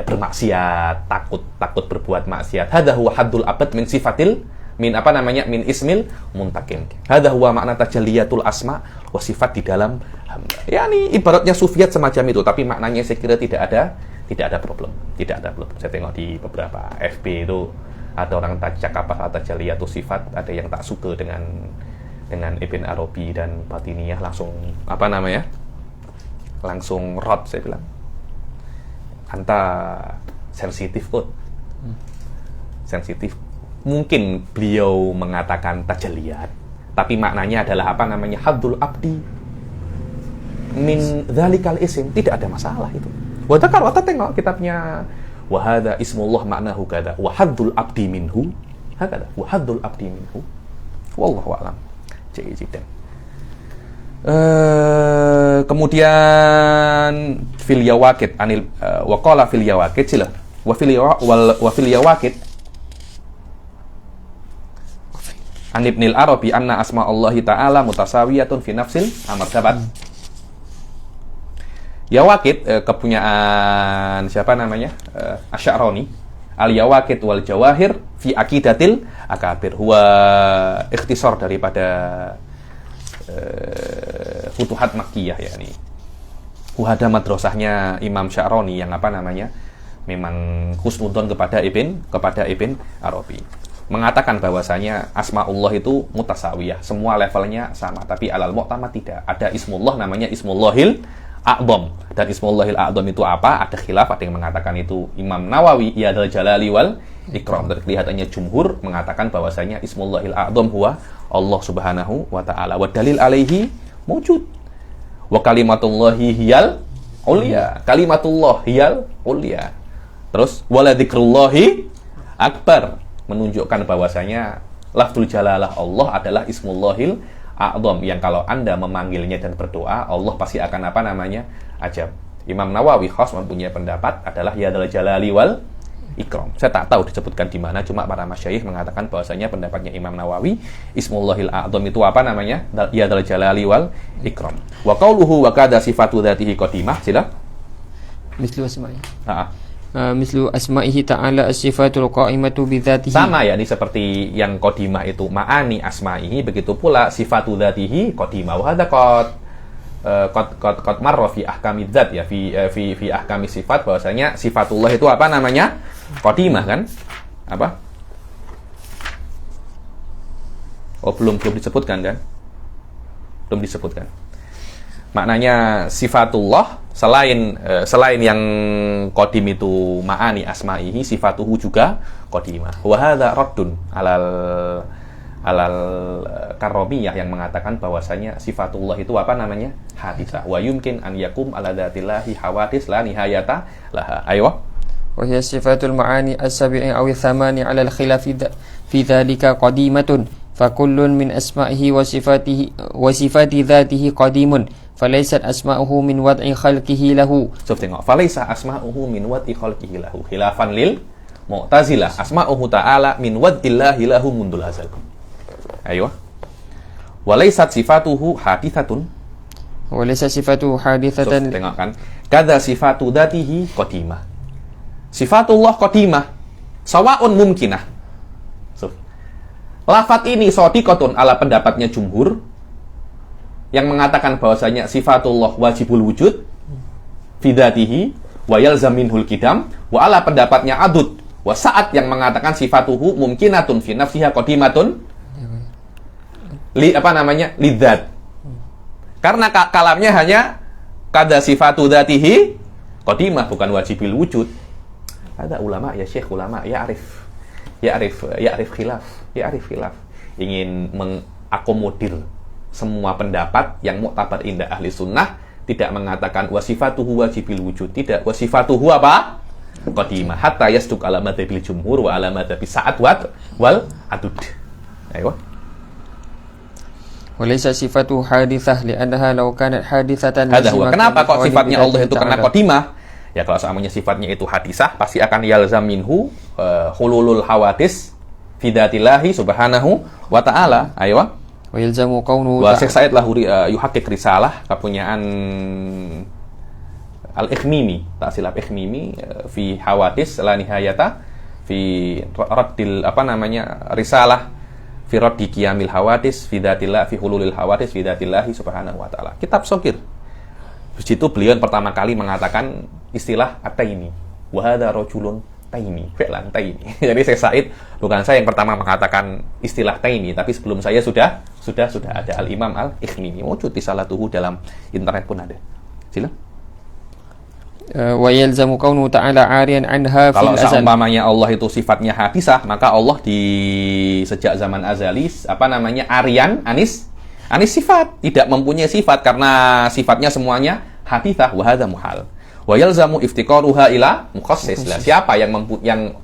bermaksiat, takut berbuat maksiat. Hadza huwa haddul abad min sifatil min ismil muntakim. Hadza huwa makna tajalliyatul asma wa sifat di dalam hamba. Yani ibaratnya sufiat semacam itu, tapi maknanya saya kira tidak ada problem. Saya tengok di beberapa FB itu ada orang cakap pasal tajalliyatul sifat, ada yang tak suka dengan Ibn Arabi dan batiniyah, langsung rot, saya bilang. Anta sensitif kok. Sensitif. Mungkin beliau mengatakan tajalliyat, tapi maknanya adalah haddul abdi min dzalikal isim. Tidak ada masalah itu. Wata tengok kitabnya wa hadza ismullah maknahu kada wa haddul abdi minhu hakada wa haddul abdi minhu wallahu a'lam. Jayyid. Kemudian fil yawaqid anil wa qala fil yawaqid sila wa fil yawaqid an Ibnil Arabi anna asma'allahi ta'ala mutasawiyatun fi nafsil martabat. Yawaqid kepunyaan siapa namanya? Asy'arani. Al-Yawaqid wal Jawahir fi aqidatil akabir. Huwa ikhtisar daripada Futuhat Makkiyah yakni. Ada madrasahnya Imam Sya'rani yang memang husnudon kepada Ibn Arabi. Mengatakan bahwasanya asmaullah itu mutasawiyah, semua levelnya sama, tapi alal mu'tamad tidak. Ada ismullah namanya Ismullahil A'dham. Dan Ismullahil A'dham itu apa? Ada khilaf, ada yang mengatakan itu Imam Nawawi ya dzal jalali wal ikram. Dan kelihatannya jumhur mengatakan bahwasanya Ismullahil A'dham huwa Allah Subhanahu wa ta'ala. Wa dalil alaihi mawjud. Wa kalimatullahi hiyal ulia. Kalimatullah hiyal ulia. Terus wala dzikrullahi akbar, menunjukkan bahwasanya lafzul jalalah Allah adalah Ismullahil A'dham, yang kalau Anda memanggilnya dan berdoa, Allah pasti akan ajab. Imam Nawawi khas mempunyai pendapat adalah ya dzal jalali wal ikram. Saya tak tahu disebutkan di mana, cuma para masyayikh mengatakan bahwasanya pendapatnya Imam Nawawi Ismullahil A'dham itu ya dzal jalali wal ikram. Wa qauluhu wa kadza sifatu dzatihi qadimah, sila mislu asma'i. Mislu asma'ihi ta'ala as-sifatul qa'imatu bi dzatihi. Sama ya, ini seperti yang qadimah itu ma'ani asma'ihi, begitu pula sifatu dzatihi qadimah. Wa hadza qad marra fi ahkami dzat ya, fi ahkami sifat, bahwasanya sifatullah itu qadimah kan? Apa? Oh, belum disebutkan kan? Belum disebutkan. Maknanya sifatullah selain yang qadim itu ma'ani asma'ihi, sifatuhu juga qadimah. Wa hadza raddun Karomiyah yang mengatakan bahwasanya sifatullah itu apa namanya? Haditsah. Wa yumkin an yakum ala dzatillahi hawadits la nihayata laha. Ayo. وهي صفات المعاني السبع أو الثمان على الخلاف في ذلك قديمة فكل من أسمائه وصفات ذاته قديم فليست أسماؤه من وضع خلقه له. Coba tengok. Falaisa asma'uhu min wad'i khalqihi lahu. Khilafan lil Mu'tazilah. Asma'uhu ta'ala min wad'illahi lahu mundul azal. Ayo. Walaisat sifatuhu haditsatun. Walaisat sifatuhu haditsatan. Tengok kan. Kadza sifatu dzatihi qadimah. Sifatullah qadimah, sawa'un mumkinah. Lafat ini shadiqatun ala pendapatnya jumhur yang mengatakan bahwasanya sifatullah wajibul wujud fi dzatihi wa yalzam minhul qidam, wa ala pendapatnya adud wa sa'at yang mengatakan sifatuhu mumkinatun fi nafsiha qadimatun lidzat. Karena kalamnya hanya kada sifatu dzatihi qadimah, bukan wajibul wujud. Ada ulama ya syekh, ulama ya arif khilaf, ingin mengakomodir semua pendapat yang muktabar indah ahli sunnah, tidak mengatakan wasifatuhu wajibil wujud, tidak, wasifatuhu apa? Qadimah, hatta yasduq ala madhabil jumhur wa ala madhabi sa'ad wal adud. Ayo. Walaysa sifatuhu haditsah li'annaha law kanat haditsatan. Kenapa kok sifatnya Allah itu kena qadimah? Ya kalau seandainya sifatnya itu hadisah, pasti akan yalzam minhu hululul hawadis fi dzatillahi subhanahu wa ta'ala. Ayo. Wa yalzamu qawnuhu. Wa Syekh Said Lahuri yuhaqqiq risalah kepunyaan Al-Ikhmimi, Ta'silaf Ikhmimi fi hawadis la nihayata fi raddil risalah fi raddi qiyamil hawadis fi dzatillah fi hululil hawadis fi dzatillahi subhanahu wa ta'ala. Kitab Shokir. Di situ beliau pertama kali mengatakan istilah at-taimi. Wa hadza rajulun taimi, fi'lan taimi. Jadi Syekh Said bukan saya yang pertama mengatakan istilah taimi, tapi sebelum saya sudah ada Al-Imam Al-Ikhmimi. Wujud risalatuhu dalam internet pun ada. Silakan. Wa yalzamu qawnuhu ta'ala 'ariyan 'anha fil azal. Kalau seumpamanya Allah itu sifatnya hadisah, maka Allah di sejak zaman azali arian anis sifat, tidak mempunyai sifat karena sifatnya semuanya haditsah. Wa hadza muhal. Wa yalzamu iftiqaruha ila mukhassis. Lah, siapa yang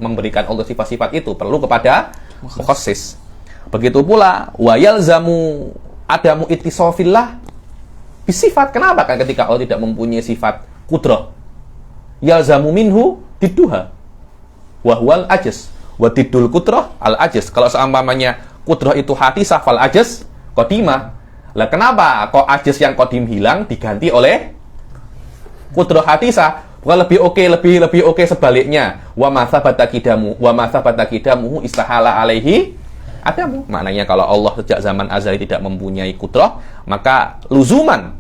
memberikan Allah sifat-sifat itu perlu kepada mukhassis. Begitu pula wa yalzamu adamu ittisafillah bisifat. Kenapa? Kan ketika Allah tidak mempunyai sifat qudrah, yalzamu minhu didduha wa huwal ajaz wa diddul qudrah al ajaz. Kalau seumpamanya qudrah itu haditsah fal ajaz qadimah. Lah kenapa kok ajaz yang qadim hilang diganti oleh qudrah haditsah? Bukan lebih oke sebaliknya. Wa ma thabata qidamuhu istahala alaihi adamu. Maknanya kalau Allah sejak zaman azali tidak mempunyai qudrah, maka luzuman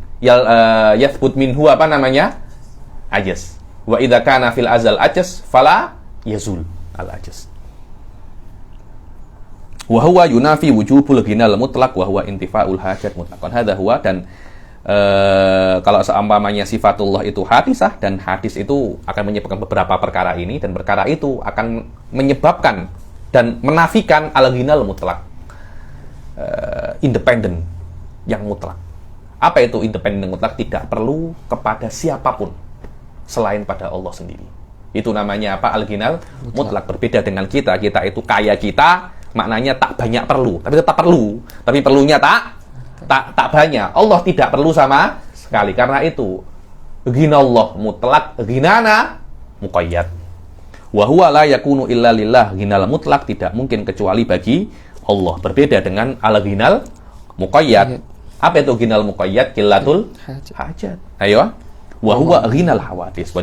yathbut minhu ajaz. Wa idza kana fil azal ajaz fala yazul al ajaz. Wa huwa yunafi wujubul ghinal mutlaq wa huwa intifa'ul hajat mutlaqan. Hadza huwa. Dan kalau seumpamanya sifatullah itu hadisah, dan hadis itu akan menyebabkan beberapa perkara ini, dan perkara itu akan menyebabkan dan menafikan al-ghinal mutlaq, independen yang mutlak. Apa itu independen mutlak? Tidak perlu kepada siapapun selain pada Allah sendiri. Itu namanya apa? Al-ghinal mutlak. Berbeda dengan kita itu kaya, kita maknanya tak banyak perlu, tapi tetap perlu, tapi perlunya tak banyak. Allah tidak perlu sama sekali. Karena itu ghinallah mutlak, ghinana muqayyad. Wa huwa la yakunu illa lillah. Ghinal mutlak tidak mungkin kecuali bagi Allah. Berbeda dengan al-ghinal muqayyad. Apa itu ghinal muqayyad? Qillatul hajat. Ayo. Wa huwa ghinal hawadis.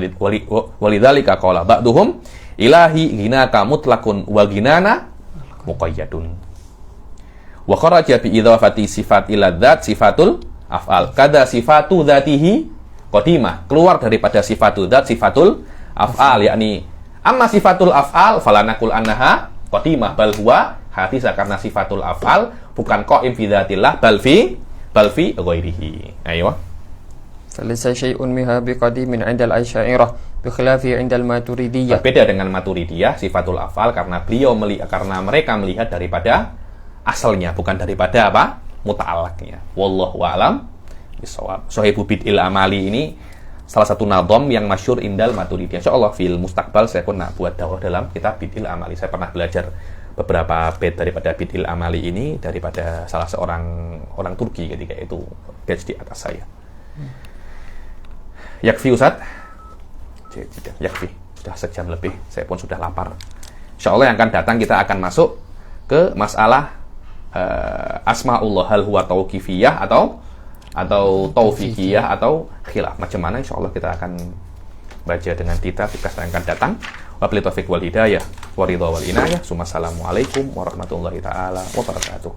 Walidzalika qala ba'duhum ilahi ghinaka mutlaqun wa ghinana muqayyadun. Wa kharaja bi idhafati sifat ila dzat sifatul af'al. Kada sifatu dzatihi qadimah. Keluar daripada sifatu dzat sifatul af'al, yakni amma sifatul af'al falanakul annaha qadimah bal huwa hadisah, karena sifatul af'al bukan qaim fi dzatillah bal fi ghairihi. Ayo. Falaysa syai'un minha biqadimin 'inda al-asy'ariyah bi khilafi 'inda al-maturidiyah. Berbeda dengan maturidiyah sifatul af'al karena mereka melihat daripada asalnya, bukan daripada apa? Muta'allaqnya. Wallahu a'lam bishawab. Sohibu bid'il amali ini salah satu nadham yang masyhur indal Maturidiyah. Insyaallah fil mustaqbal saya pun nak buat dakwah dalam kitab bid'il amali. Saya pernah belajar beberapa bait daripada bid'il amali ini daripada salah seorang orang Turki ketika itu batch di atas saya. Yakfi Ustaz? Yakfi. Sudah sejam lebih, saya pun sudah lapar. Insyaallah yang akan datang kita akan masuk ke masalah asma'ullah, hal huwa tauqifiyah atau taufikiyah atau khilaf. Macam mana insyaallah kita akan baca dengan kita yang akan datang. Wabillahi taufiq wal hidayah wa ridha wal inayah. Assalamualaikum warahmatullahi taala wabarakatuh.